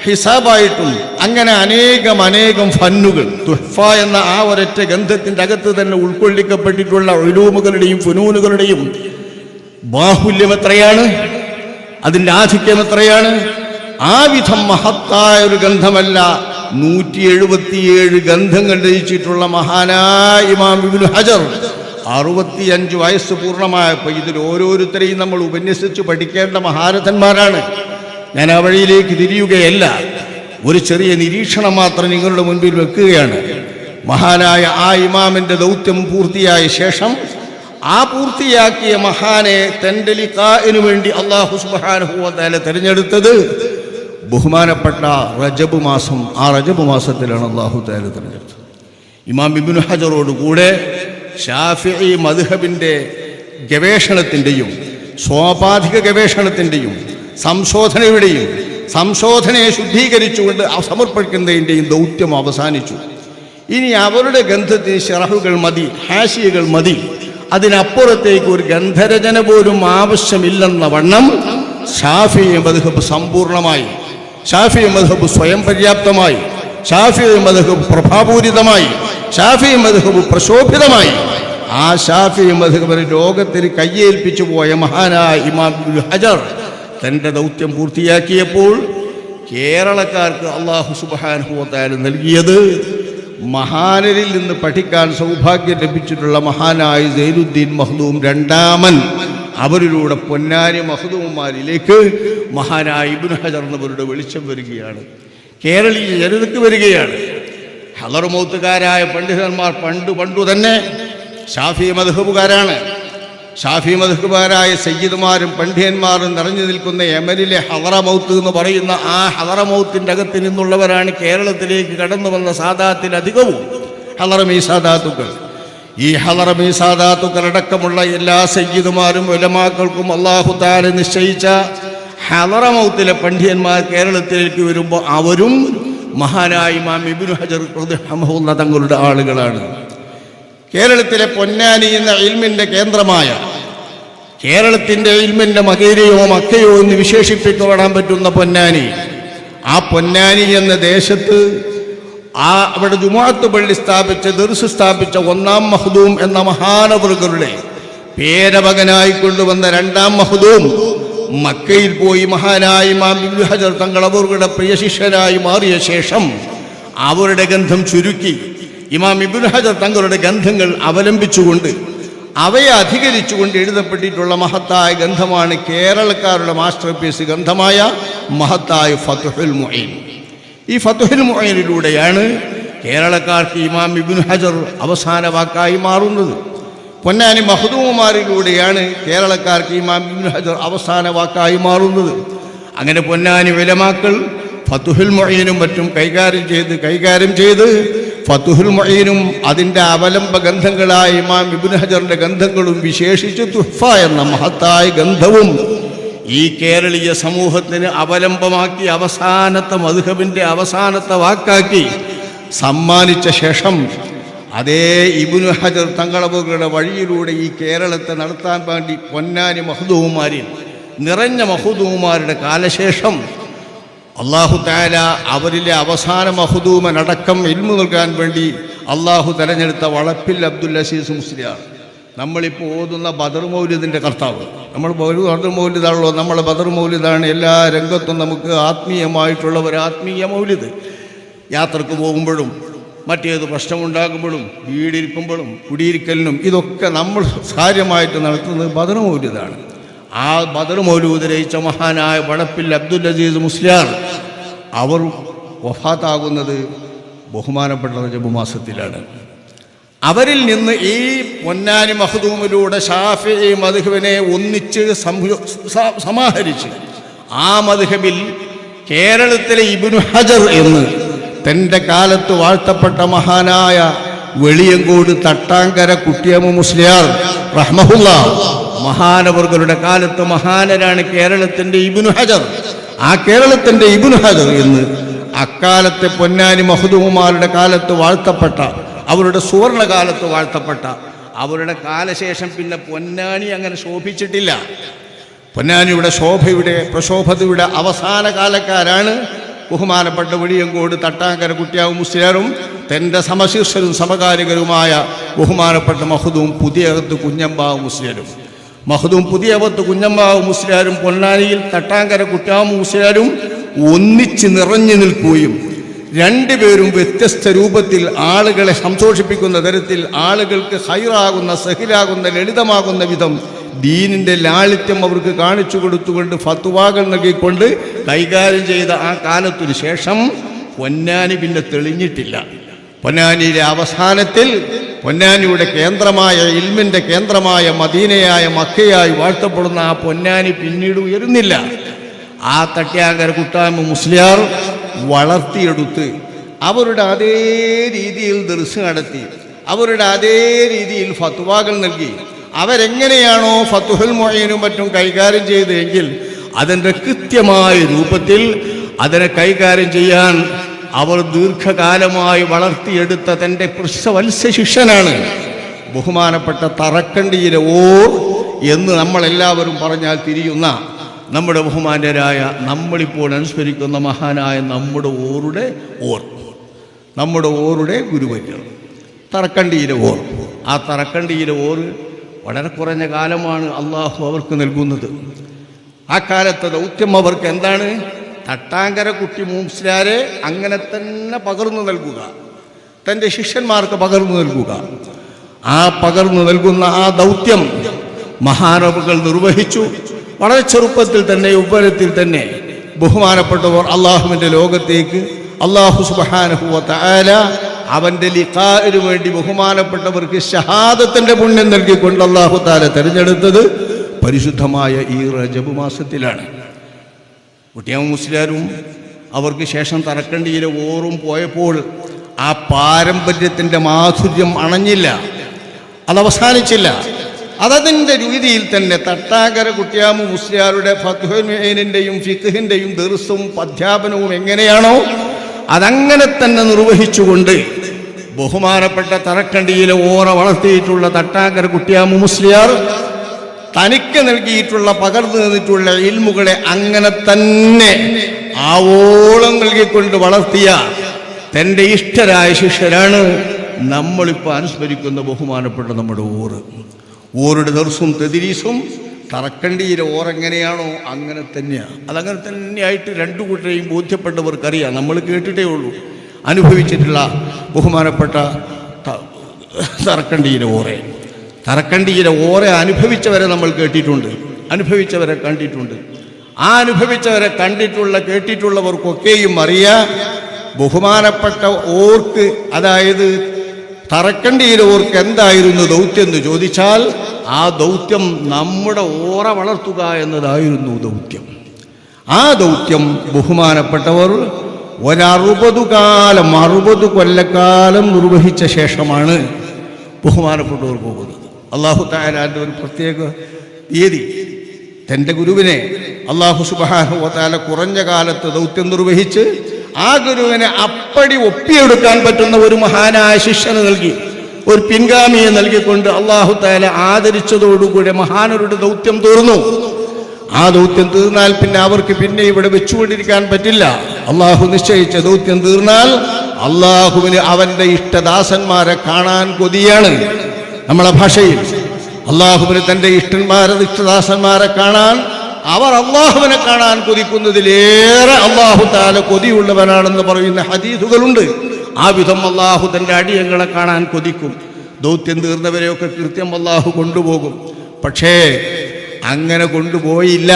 ഹിസാബായിട്ടും അങ്ങനെ അനേകം ഫന്നുകൾ തുഹ്ഫ എന്ന ആ ഒരൊറ്റ ഗ്രന്ഥത്തിൻ്റെ അകത്ത് തന്നെ ഉൾക്കൊള്ളിക്കപ്പെട്ടിട്ടുള്ള ഉലൂമുകളുടെയും ഫുനൂനുകളുടെയും ബാഹുല്യം എത്രയാണ്, അതിൻ്റെ ആധിക്യം എത്രയാണ്. ആ വിധം മഹത്തായ ഒരു ഗ്രന്ഥമല്ല 177 ഗ്രന്ഥങ്ങൾ രചിച്ചിട്ടുള്ള മഹാനായ ഇമാം ഇബ്നു ഹജർ 65 വയസ്സ് പൂർണ്ണമായപ്പോൾ ഇതിൽ ഓരോരുത്തരെയും നമ്മൾ ഉപന്യസിച്ച് പഠിക്കേണ്ട മഹാരഥന്മാരാണ്. ഞാൻ ആ വഴിയിലേക്ക് തിരിയുകയല്ല, ഒരു ചെറിയ നിരീക്ഷണം മാത്രം നിങ്ങളുടെ മുൻപിൽ വെക്കുകയാണ്. മഹാനായ ആ ഇമാമിൻ്റെ ദൗത്യം പൂർത്തിയായ ശേഷം ആ പൂർത്തിയാക്കിയ മഹാനെ തൻ്റെ ലിഖാഇനു വേണ്ടി അല്ലാഹു സുബ്ഹാനഹു വ തആല തിരഞ്ഞെടുത്തത് ബഹുമാനപ്പെട്ട റജബ് മാസം. ആ റജബ് മാസത്തിലാണ് അല്ലാഹു തആല തിരഞ്ഞെടുത്തത്. ഇമാം ഇബ്നു ഹജറോട് കൂടെ ശാഫിഈ മദ്ഹബിൻ്റെ ഗവേഷണത്തിൻ്റെയും സ്വാപാധിക ഗവേഷണത്തിൻ്റെയും സംശോധനയെ ശുദ്ധീകരിച്ചുകൊണ്ട് സമർപ്പിക്കുന്നതിൻ്റെയും ദൗത്യം അവസാനിച്ചു. ഇനി അവരുടെ ഗ്രന്ഥത്തിന് ശറഹുകൾ മതി, ഹാഷിയകൾ മതി, അതിനപ്പുറത്തേക്ക് ഒരു ഗ്രന്ഥരചന പോലും ആവശ്യമില്ലെന്ന വണ്ണം ശാഫിഈ മദ്ഹബ് സമ്പൂർണമായി, ശാഫിഈ മദ്ഹബ് സ്വയം പര്യാപ്തമായി, ശാഫിഈ മദ്ഹബ് പ്രഭാപൂരിതമായി, ശാഫിഈ മദ്ഹബ് പ്രശോഭിതമായി. ആ ശാഫിഈ മദ്ഹബിനെ ലോകത്തിന് കയ്യേൽപ്പിച്ചു പോയ മഹാനായ ഇമാം ഇബ്നു ഹജർ തൻ്റെ ദൗത്യം പൂർത്തിയാക്കിയപ്പോൾ കേരളക്കാർക്ക് അല്ലാഹു സുബ്ഹാനഹു വ തആല നൽകിയത് മഹാനരിൽ നിന്ന് പഠിക്കാൻ സൗഭാഗ്യം ലഭിച്ചിട്ടുള്ള മഹാനായ സൈനുദ്ദീൻ മഖ്ദൂം രണ്ടാമൻ, അവരിലൂടെ പൊന്നാനി മഖ്ദൂമാരിലേക്ക് മഹാനായ ഇബ്നു ഹജർ എന്നവരുടെ വെളിച്ചം വരികയാണ്, കേരളീയ ജനതയ്ക്ക് വരികയാണ്. ഹളറുമൗത്തുകാരായ പണ്ഡിതന്മാർ പണ്ടു തന്നെ ശാഫിഈ മദ്ഹബുകാരാണ്. ഷാഫി മദ്ഹബുകാരായ സയ്യിദുമാരും പണ്ഡിതന്മാരും നിറഞ്ഞു നിൽക്കുന്ന യമനിലെ ഹളറമൗത്ത് എന്ന് പറയുന്ന ആ ഹളറമൗത്തിൻ്റെ അകത്ത് നിന്നുള്ളവരാണ് കേരളത്തിലേക്ക് കടന്നു വന്ന സാദാത്തിലധികവും ഹളറമീ സാദാത്തുക്കൾ. ഈ ഹളറമീ സാദാത്തുക്കളടക്കമുള്ള എല്ലാ സയ്യിദുമാരും ഉലമാക്കൾക്കും അല്ലാഹു തആല നിശ്ചയിച്ച ഹളറമൗത്തിലെ പണ്ഡിതന്മാർ കേരളത്തിലേക്ക് വരുമ്പോൾ അവരും മഹാനായ ഇമാം ഇബ്നു ഹജർ റളിയല്ലാഹു തങ്ങളുടെ ആളുകളാണ്. കേരളത്തിലെ പൊന്നാനി എന്ന ഇൽമിൻ്റെ കേന്ദ്രമായ, കേരളത്തിൻ്റെ ഇൽമിൻ്റെ മകേരയോ മക്കയോ എന്ന് വിശേഷിപ്പിക്കപ്പെടാൻ പറ്റുന്ന പൊന്നാനി, ആ പൊന്നാനി എന്ന ദേശത്ത് അവിടെ ജുമുഅത്ത് പള്ളി സ്ഥാപിച്ച, ദർസ് സ്ഥാപിച്ച 1-ാം മഖ്ദൂം എന്ന മഹാനവറുകളുടെ പേരമകനായി കൊണ്ടുവന്ന 2-ാം മഖ്ദൂം മക്കയിൽ പോയി മഹാനായ ഇമാം ഇബ്നു ഹജർ തങ്ങളവരുടെ പ്രിയ ശിഷ്യരായി മാറിയ ശേഷം അവരുടെ ഗ്രന്ഥം ചുരുക്കി ഇമാം ഇബ്നു ഹജർ തങ്ങളുടെ ഗ്രന്ഥങ്ങൾ അവലംബിച്ചുകൊണ്ട് അവയെ അധികരിച്ചുകൊണ്ട് എഴുതപ്പെട്ടിട്ടുള്ള മഹത്തായ ഗ്രന്ഥമാണ് കേരളക്കാരുടെ മാസ്റ്റർ പീസ് ഗ്രന്ഥമായ മഹത്തായ ഫത്ഹുൽ മുഈൻ. ഈ ഫത്ഹുൽ മുഈനിലൂടെയാണ് കേരളക്കാർക്ക് ഇമാം ഇബ്നു ഹജർ അവസാന വാക്കായി മാറുന്നത്. പൊന്നാനി മഖ്ദൂമുമാരിലൂടെയാണ് കേരളക്കാർക്ക് ഇമാം ഇബ്നു ഹജർ അവസാന വാക്കായി മാറുന്നത്. അങ്ങനെ പൊന്നാനി ഉലമാക്കൾ ഫത്ഹുൽ മുഈനും മറ്റും കൈകാര്യം ചെയ്ത് ഫത്ഹുൽ മുഈനും അതിൻ്റെ അവലംബ ഗ്രന്ഥങ്ങളായ ഇമാം ഇബ്നു ഹജറിൻ്റെ ഗ്രന്ഥങ്ങളും വിശേഷിച്ച് തുഹ്ഫ എന്ന മഹത്തായ ഗ്രന്ഥവും ഈ കേരളീയ സമൂഹത്തിന് അവലംബമാക്കി അവസാനത്തെ മദ്ഹബിൻ്റെ അവസാനത്തെ വാക്കാക്കി സമ്മാനിച്ച ശേഷം അതേ ഇബ്നു ഹജർ തങ്ങളവരുടെ വഴിയിലൂടെ ഈ കേരളത്തെ നടത്താൻ വേണ്ടി പൊന്നാനി മഖ്ദൂമുമാരിൽ നിറഞ്ഞ മഖ്ദൂമുമാരുടെ കാലശേഷം അല്ലാഹു തആല അവരിലെ അവസാന മഖ്ദൂമനടക്കം ഇൽമു നൽകാൻ വേണ്ടി അല്ലാഹു തെരഞ്ഞെടുത്ത വളപ്പിൽ അബ്ദുൽ അസീസ് മുസ്ലിയാർ നമ്മളിപ്പോൾ ഓതുന്ന ബദർ മൗലിദിൻ്റെ കർത്താവ്. നമ്മൾ ബദർ മൗലിദാണല്ലോ, നമ്മളെ ബദർ മൗലിദാണ് എല്ലാ രംഗത്തും നമുക്ക് ആത്മീയമായിട്ടുള്ള ഒരു ആത്മീയ മൗലിദ്. യാത്രക്ക് പോകുമ്പോഴും മറ്റേത് പ്രശ്നമുണ്ടാകുമ്പോഴും വീടിരിക്കുമ്പോഴും കുടിയിരിക്കലിനും ഇതൊക്കെ നമ്മൾ കാര്യമായിട്ട് നടത്തുന്നത് ബദർ മൗലിദാണ്. ആ ബദർ മൗലൂദ് രചിച്ച മഹാനായ വടപ്പിൽ അബ്ദുൽ അസീസ് മുസ്ലിയാർ അവർ വഫാത്താകുന്നത് ബഹുമാനപ്പെട്ട റജബ് മാസത്തിലാണ്. അവരിൽ നിന്ന് ഈ പൊന്നാനി മഖ്ദൂമിലൂടെ ശാഫിഈ മദ്ഹബിനെ ഒന്നിച്ച് സമാഹരിച്ച് ആ മദ്ഹബിൽ കേരളത്തിലെ ഇബ്നു ഹജർ എന്ന് തൻ്റെ കാലത്ത് വാഴ്ത്തപ്പെട്ട മഹാനായ വെളിയങ്കോട് തട്ടാങ്കര കുട്ടിയമ്മ മുസ്ലിയാർ റഹ്മഹുല്ലാഹ് മഹാനവർകളുടെ കാലത്ത് മഹാനരാണ് കേരളത്തിൻ്റെ ഇബ്നു ഹജർ. ആ കേരളത്തിൻ്റെ ഇബ്നു ഹജർ എന്ന് അക്കാലത്തെ പൊന്നാനി മഖ്ദൂമുമാരുടെ കാലത്ത് വാഴ്ത്തപ്പെട്ട, അവരുടെ സുവർണകാലത്ത് വാഴ്ത്തപ്പെട്ട, അവരുടെ കാലശേഷം പിന്നെ പൊന്നാനി അങ്ങനെ ശോഭിച്ചിട്ടില്ല. പൊന്നാനിയുടെ ശോഭയുടെ പ്രശോഭതയുടെ അവസാന കാലക്കാരാണ് ബഹുമാനപ്പെട്ട വെളിയങ്കോട് തട്ടാങ്കര കുട്ടിയാവ് മുസ്ലിയാരും തൻ്റെ സമശീർഷരും സമകാലികരുമായ ബഹുമാനപ്പെട്ട മഖ്ദൂം പുതിയകത്ത് കുഞ്ഞമ്പാവ് മുസ്ലിയാരും. മഖ്ദൂം പുതിയകത്ത് കുഞ്ഞമ്പാവ് മുസ്ലിയാരും പൊന്നാനിയിൽ തട്ടാങ്കര കുട്ടിയാവ് മുസ്ലിയാരും ഒന്നിച്ച് നിറഞ്ഞു നിൽക്കുകയും രണ്ടുപേരും വ്യത്യസ്ത രൂപത്തിൽ ആളുകളെ സന്തോഷിപ്പിക്കുന്ന തരത്തിൽ, ആളുകൾക്ക് ഹൈറാകുന്ന സഹിലാകുന്ന ലളിതമാകുന്ന വിധം ദീനിൻ്റെ ലാളിത്യം അവർക്ക് കാണിച്ചു കൊടുത്തുകൊണ്ട് ഫത്വാകൾ നൽകിക്കൊണ്ട് കൈകാര്യം ചെയ്ത ആ കാലത്തിനു ശേഷം പൊന്നാനി പിന്നെ തെളിഞ്ഞിട്ടില്ല. പൊന്നാനിയിലെ അവസാനത്തിൽ പൊന്നാനിയുടെ കേന്ദ്രമായ ഇൽമിൻ്റെ കേന്ദ്രമായ മദീനയായ മക്കയായി വാഴ്ത്തപ്പെടുന്ന ആ പൊന്നാനി പിന്നീട് ഉയരുന്നില്ല. ആ തട്ടിയാങ്കര കുട്ടായ്മ മുസ്ലിയാർ വളർത്തിയെടുത്ത് അവരുടെ അതേ രീതിയിൽ ദർസ് നടത്തി, അവരുടെ അതേ രീതിയിൽ ഫത്വാകൾ നൽകി, അവരെങ്ങനെയാണോ ഫത്ഹുൽ മുഈനും മറ്റും കൈകാര്യം ചെയ്തതെങ്കിൽ അതിൻ്റെ കൃത്യമായ രൂപത്തിൽ അതിനെ കൈകാര്യം ചെയ്യാൻ അവർ ദീർഘകാലമായി വളർത്തിയെടുത്ത തൻ്റെ വത്സ ശിഷ്യനാണ് ബഹുമാനപ്പെട്ട തറക്കണ്ടിയിലെ ഓർ എന്ന് നമ്മളെല്ലാവരും പറഞ്ഞാൽ തിരിയുന്ന നമ്മുടെ ബഹുമാന്യരായ നമ്മളിപ്പോൾ അനുസ്മരിക്കുന്ന മഹാനായ നമ്മുടെ ഓറുടെ ഗുരുവര്യർ തറക്കണ്ടിയിലെ ഓർ. ആ തറക്കണ്ടിയിലെ ഓർ വളരെ കുറഞ്ഞ കാലമാണ് അള്ളാഹു അവർക്ക് നൽകുന്നത്. ആ കാലത്തെ ദൗത്യം അവർക്ക് എന്താണ്? തട്ടാങ്കര കുട്ടി മുസ്ലിയാരെ അങ്ങനെ തന്നെ പകർന്നു നൽകുക, തൻ്റെ ശിഷ്യന്മാർക്ക് പകർന്നു നൽകുക. ആ പകർന്നു നൽകുന്ന ആ ദൗത്യം മഹാനവകൾ നിർവഹിച്ചു. വളരെ ചെറുപ്പത്തിൽ തന്നെ, യൗവനത്തിൽ തന്നെ ബഹുമാനപ്പെട്ടവർ അള്ളാഹുവിൻ്റെ ലോകത്തേക്ക് അള്ളാഹു സുബ്ഹാനഹു വ തആല അവൻ്റെ ലിഖാഇനു വേണ്ടി ബഹുമാനപ്പെട്ടവർക്ക് ഷഹാദത്തിൻ്റെ പുണ്യം നൽകിക്കൊണ്ട് അള്ളാഹു തആല തിരഞ്ഞെടുത്തത് പരിശുദ്ധമായ ഈ റജബ് മാസത്തിലാണ്. കുട്ടിയാമ്മ മുസ്ലിയാരും അവർക്ക് ശേഷം തറക്കണ്ടിയിലെ ഓറും പോയപ്പോൾ ആ പാരമ്പര്യത്തിൻ്റെ മാധുര്യം അണഞ്ഞില്ല, അതവസാനിച്ചില്ല. അതതിൻ്റെ രീതിയിൽ തന്നെ തട്ടാങ്കര കുട്ടിയാമ്മ മുസ്ലിയാരുടെ ഫത്ഹുൽ മുഈനിൻ്റെയും ഫിഖ്ഹിൻ്റെയും ദർസും അധ്യാപനവും എങ്ങനെയാണോ അതങ്ങനെ തന്നെ നിർവഹിച്ചുകൊണ്ട് ബഹുമാനപ്പെട്ട തറക്കണ്ടിയിലെ ഓറ വളർത്തിയിട്ടുള്ള തട്ടാങ്കര കുട്ടിയാമ്മ മുസ്ലിയാർ തനിക്ക് നൽകിയിട്ടുള്ള പകർന്നു തന്നിട്ടുള്ള ഇൽമുകളെ അങ്ങനെ തന്നെ ആവോളം നൽകിക്കൊണ്ട് വളർത്തിയ തൻ്റെ ഇഷ്ടരായ ശിഷ്യരാണ് നമ്മളിപ്പോൾ അനുസ്മരിക്കുന്ന ബഹുമാനപ്പെട്ട നമ്മുടെ ഓറുടെ ദർസും തദ്രീസും തറക്കണ്ടിയിലെ ഓറെങ്ങനെയാണോ അങ്ങനെ തന്നെയാണ്. അതങ്ങനെ തന്നെയായിട്ട് രണ്ടു കൂട്ടരെയും ബോധ്യപ്പെട്ടവർക്കറിയാം. നമ്മൾ കേട്ടിട്ടേ ഉള്ളൂ, അനുഭവിച്ചിട്ടുള്ള ബഹുമാനപ്പെട്ട തറക്കണ്ടിയിലെ ഓറെ അനുഭവിച്ചവരെ നമ്മൾ കേട്ടിട്ടുണ്ട്, അനുഭവിച്ചവരെ കണ്ടിട്ടുണ്ട്. ആ അനുഭവിച്ചവരെ കേട്ടിട്ടുള്ളവർക്കൊക്കെയും അറിയാം ബഹുമാനപ്പെട്ട ഓർക്ക്, അതായത് തറക്കണ്ടിയിലെ ഓർക്ക് എന്തായിരുന്നു ദൗത്യം എന്ന് ചോദിച്ചാൽ ആ ദൗത്യം നമ്മുടെ ഓറ വളർത്തുക എന്നതായിരുന്നു ദൗത്യം. ആ ദൗത്യം ബഹുമാനപ്പെട്ടവർ 60 കൊല്ലക്കാലം നിർവഹിച്ച ശേഷമാണ് ബഹുമാനപ്പെട്ടവർ പോകുന്നത്. അല്ലാഹു തആലയുടെ ഒരു പ്രത്യേക തീയതി തൻ്റെ ഗുരുവിനെ അല്ലാഹു സുബ്ഹാനഹു വ തആല കുറഞ്ഞ കാലത്ത് ദൗത്യം നിർവഹിച്ച് ആ ഗുരുവിനെ അപ്പടി ഒപ്പിയെടുക്കാൻ പറ്റുന്ന ഒരു മഹാനായ ശിഷ്യന് നൽകി, ഒരു പിൻഗാമിയെ നൽകിക്കൊണ്ട് അല്ലാഹു തആല ആദരിച്ചതോടുകൂടി മഹാനരുടെ ദൗത്യം തീർന്നു. ആ ദൗത്യം തീർന്നാൽ പിന്നെ അവർക്ക് പിന്നെ ഇവിടെ വെച്ചുകൊണ്ടിരിക്കാൻ പറ്റില്ല. അള്ളാഹു നിശ്ചയിച്ച ദൗത്യം തീർന്നാൽ അള്ളാഹുവിന് അവൻ്റെ ഇഷ്ടദാസന്മാരെ കാണാൻ കൊതിയാണ്. നമ്മളെ ഭാഷയിൽ അള്ളാഹുവിന് തൻ്റെ ഇഷ്ടന്മാരെ ഇഷ്ടദാസന്മാരെ കാണാൻ, അവർ അള്ളാഹുവിനെ കാണാൻ കൊതിക്കുന്നതിലേറെ അള്ളാഹു താല കൊതിയുള്ളവനാണെന്ന് പറയുന്ന ഹദീസുകളുണ്ട്. ആ വിധം അള്ളാഹു തൻ്റെ അടിയങ്ങളെ കാണാൻ കൊതിക്കും. ദൗത്യം തീർന്നവരെയൊക്കെ കൃത്യം അള്ളാഹു കൊണ്ടുപോകും. പക്ഷേ അങ്ങനെ കൊണ്ടുപോയില്ല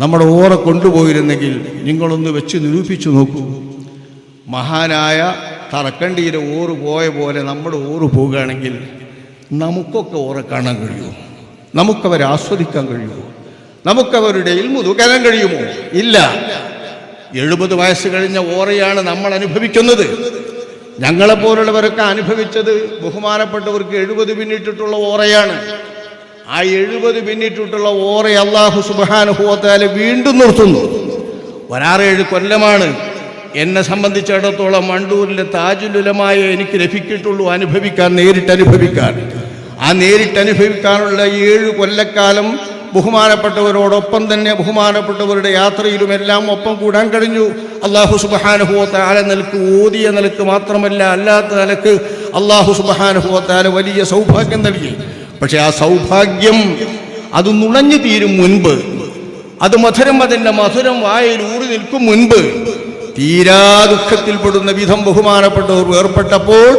നമ്മുടെ ഓറ കൊണ്ടുപോയിരുന്നെങ്കിൽ നിങ്ങളൊന്ന് വെച്ച് നിരൂപിച്ചു നോക്കൂ. മഹാനായ തറക്കണ്ടിയിലെ ഓറ് പോയ പോലെ നമ്മുടെ ഓറ് പോകുകയാണെങ്കിൽ നമുക്കൊക്കെ ഓറെ കാണാൻ കഴിയുമോ? നമുക്കവരെ ആസ്വദിക്കാൻ കഴിയുമോ? നമുക്കവരുടെ ഇൽമു നുകരാൻ കഴിയുമോ? ഇല്ല. 70 വയസ്സ് കഴിഞ്ഞ ഓറയാണ് നമ്മൾ അനുഭവിക്കുന്നത്. ഞങ്ങളെപ്പോലുള്ളവരൊക്കെ അനുഭവിച്ചത് ബഹുമാനപ്പെട്ടവർക്ക് 70 പിന്നിട്ടിട്ടുള്ള ഓറയാണ്. ആ 70 പിന്നിട്ടിട്ടുള്ള ഓറ അല്ലാഹു സുബ്ഹാനഹു വ തആല വീണ്ടും നിർത്തുന്നു. 6-7 കൊല്ലമാണ് എന്നെ സംബന്ധിച്ചിടത്തോളം വണ്ടൂരിലെ താജുൽ ഉലമായ എനിക്ക് ലഭിച്ചിട്ടുള്ളൂ നേരിട്ട് അനുഭവിക്കാൻ. ആ നേരിട്ട് അനുഭവിക്കാനുള്ള 7 കൊല്ലക്കാലം ബഹുമാനപ്പെട്ടവരോടൊപ്പം തന്നെ ബഹുമാനപ്പെട്ടവരുടെ യാത്രയിലുമെല്ലാം ഒപ്പം കൂടാൻ കഴിഞ്ഞു. അല്ലാഹു സുബ്ഹാനഹു വ തആല നിലക്ക് ഓതിയ നിലക്ക് മാത്രമല്ല, അല്ലാത്ത നിലക്ക് അല്ലാഹു സുബ്ഹാനഹു വ തആല വലിയ സൗഭാഗ്യം നൽകി. പക്ഷെ ആ സൗഭാഗ്യം അത് നുണഞ്ഞു തീരും മുൻപ്, അത് അതിൻ്റെ മധുരം വായിൽ ഊറി നിൽക്കും മുൻപ് തീരാ ദുഃഖത്തിൽപ്പെടുന്ന വിധം ബഹുമാനപ്പെട്ടവർ വേർപ്പെട്ടപ്പോൾ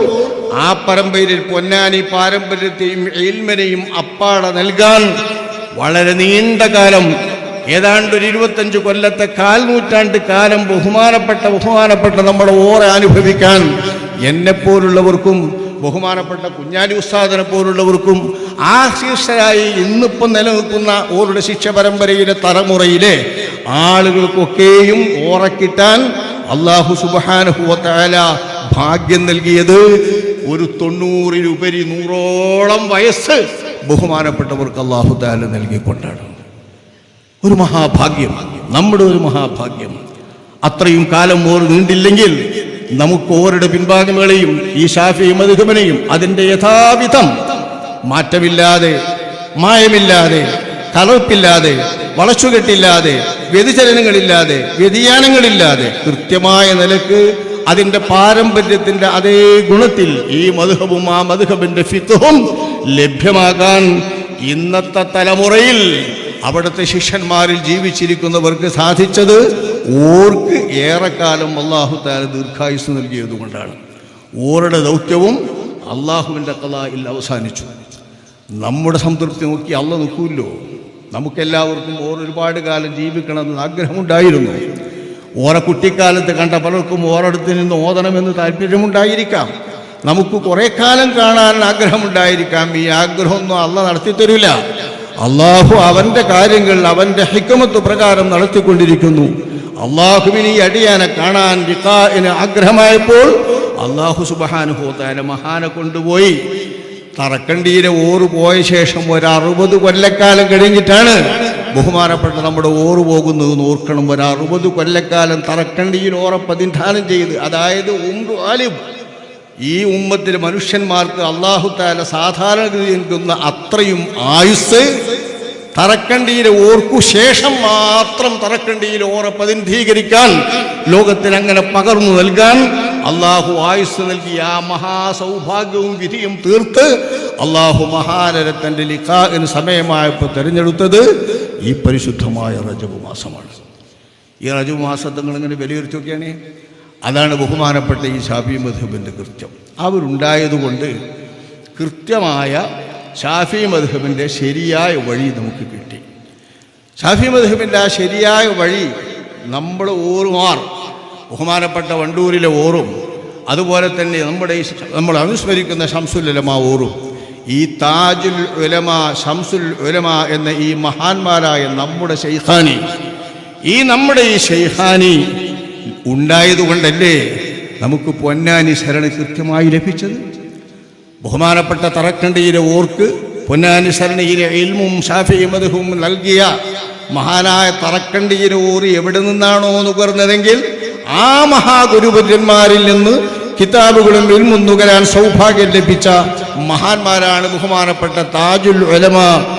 ആ പരമ്പരയിൽ പൊന്നാനി പാരമ്പര്യത്തെയും ഇൽമിനെയും അപ്പാടെ നൽകാൻ വളരെ നീണ്ട കാലം, ഏതാണ്ട് ഒരു 25 കൊല്ലത്തെ 1/4 നൂറ്റാണ്ട് കാലം ബഹുമാനപ്പെട്ട നമ്മുടെ ഓറ അനുഭവിക്കാൻ എന്നെപ്പോലുള്ളവർക്കും ബഹുമാനപ്പെട്ട കുഞ്ഞാലി ഉസ്താദിനെ പോലുള്ളവർക്കും ആ ശീർഷരായി ഇന്നിപ്പം നിലനിൽക്കുന്ന ഓരുടെ ശിക്ഷ പരമ്പരയിലെ തലമുറയിലെ ആളുകൾക്കൊക്കെയും ഓറക്കിട്ടാൻ അല്ലാഹു സുബ്ഹാനഹു വ തആല ഭാഗ്യം നൽകിയത് ഒരു 90-ലുപരി 100ഓളം വയസ്സ് ബഹുമാനപ്പെട്ടവർക്ക് അല്ലാഹു തആല നൽകിക്കൊണ്ടാണ്. ഒരു മഹാഭാഗ്യം, നമ്മുടെ ഒരു മഹാഭാഗ്യം. അത്രയും കാലം ഓർ നീണ്ടില്ലെങ്കിൽ നമുക്ക് ഓരുടെ പിൻഭാഗങ്ങളെയും ഈ ശാഫിഈ മദ്ഹബിനെയും അതിൻ്റെ യഥാവിധം മാറ്റമില്ലാതെ, മായമില്ലാതെ, കലർപ്പില്ലാതെ, വളച്ചുകെട്ടില്ലാതെ, വ്യതിചലനങ്ങളില്ലാതെ, വ്യതിയാനങ്ങളില്ലാതെ കൃത്യമായ നിലക്ക് അതിൻ്റെ പാരമ്പര്യത്തിൻ്റെ അതേ ഗുണത്തിൽ ഈ മദ്ഹബും ആ മദ്ഹബിൻ്റെ ഫിഖ്ഹും ലഭ്യമാകാൻ ഇന്നത്തെ തലമുറയിൽ അവിടുത്തെ ശിഷ്യന്മാരിൽ ജീവിച്ചിരിക്കുന്നവർക്ക് സാധിച്ചത് ഓർക്ക് ഏറെക്കാലം അല്ലാഹു തആല ദീർഘായുസ് നൽകിയതുകൊണ്ടാണ്. ഓരുടെ ദൗത്യവും അള്ളാഹുവിൻ്റെ ഖളായിൽ അവസാനിച്ചു. നമ്മുടെ സംതൃപ്തി നോക്കി അല്ല നിൽക്കുമല്ലോ. നമുക്കെല്ലാവർക്കും ഒരുപാട് കാലം ജീവിക്കണമെന്ന് ആഗ്രഹമുണ്ടായിരുന്നു. ഓരോ കുട്ടിക്കാലത്ത് കണ്ട പലർക്കും ഓരോടത്ത് നിന്ന് ഓതണമെന്ന് താല്പര്യമുണ്ടായിരിക്കാം. നമുക്ക് കുറേ കാലം കാണാൻ ആഗ്രഹമുണ്ടായിരിക്കാം. ഈ ആഗ്രഹമൊന്നും അല്ല നടത്തിത്തരില്ല. അള്ളാഹു അവൻ്റെ കാര്യങ്ങൾ അവൻ്റെ ഹിക്മത്ത് പ്രകാരം നടത്തിക്കൊണ്ടിരിക്കുന്നു. അള്ളാഹുവിന് ഈ അടിയാനെ കാണാൻ ലിഖാഇന് ആഗ്രഹമായപ്പോൾ അള്ളാഹു സുബ്ഹാനഹു വ തആല മഹാനെ കൊണ്ടുപോയി. തറക്കണ്ടിയിലെ ഓറ് പോയ ശേഷം ഒരു 60 കൊല്ലക്കാലം കഴിഞ്ഞിട്ടാണ് ബഹുമാനപ്പെട്ട നമ്മുടെ ഓറ് പോകുന്നത് ഓർക്കണം. ഒരു 60 കൊല്ലക്കാലം തറക്കണ്ടിയിൽ ഓറ പ്രതിനിധാനം ചെയ്ത്, അതായത് ഉംറു ആലിബ്, ഈ ഉമ്മത്തിലെ മനുഷ്യന്മാർക്ക് അല്ലാഹു തആല സാധാരണ നൽകുന്ന അത്രയും ആയുസ് തറക്കണ്ടിയിലെ ഓർക്കു ശേഷം മാത്രം തറക്കണ്ടിയിൽ ഓറ പ്രതിനിധീകരിക്കാൻ, ലോകത്തിൽ അങ്ങനെ പകർന്നു നൽകാൻ അള്ളാഹു ആയുസ് നൽകി. ആ മഹാസൗഭാഗ്യവും വിധിയും തീർത്ത് അള്ളാഹു മഹാനരെ തൻ്റെ ലിഖാഇന് സമയമായപ്പോൾ തിരഞ്ഞെടുത്തത് ഈ പരിശുദ്ധമായ റജബ് മാസമാണ്. ഈ റജബ് മാസത്തെ നിങ്ങളിങ്ങനെ വിലയിരുത്തി നോക്കിയാണ്. അതാണ് ബഹുമാനപ്പെട്ട ഈ ശാഫിഈ മദ്ഹബിൻ്റെ കൃത്യം. അവരുണ്ടായതുകൊണ്ട് കൃത്യമായ ശാഫിഈ മദ്ഹബിൻ്റെ ശരിയായ വഴി നമുക്ക് കിട്ടി. ശാഫിഈ മദ്ഹബിൻ്റെ ആ ശരിയായ വഴി നമ്മൾ ഓറുമാർ, ബഹുമാനപ്പെട്ട വണ്ടൂരിലെ ഓറും അതുപോലെ തന്നെ നമ്മൾ അനുസ്മരിക്കുന്ന ശംസുൽ ഉലമ ഓറും, ഈ താജുൽ ഉലമ ശംസുൽ ഉലമ എന്ന ഈ മഹാന്മാരായ നമ്മുടെ ശൈഖാനി, നമ്മുടെ ഈ ശൈഖാനി ഉണ്ടായതുകൊണ്ടല്ലേ നമുക്ക് പൊന്നാനി ശരണ കൃത്യമായി ലഭിച്ചത്. ബഹുമാനപ്പെട്ട തറക്കണ്ടിയിലെ ഓർക്ക് പൊന്നാനി ശരണയിലെ ഇൽമും ശാഫിഈ മദ്ഹബും നൽകിയ മഹാനായ തറക്കണ്ടിയിലെ ഓറ് എവിടെ നിന്നാണോ നുകർന്നതെങ്കിൽ ആ മഹാഗുരുവര്യന്മാരിൽ നിന്ന് കിതാബുകളും ഇൽമും നുകരാൻ സൗഭാഗ്യം ലഭിച്ച മഹാന്മാരാണ് ബഹുമാനപ്പെട്ട താജുൽ ഉലമ,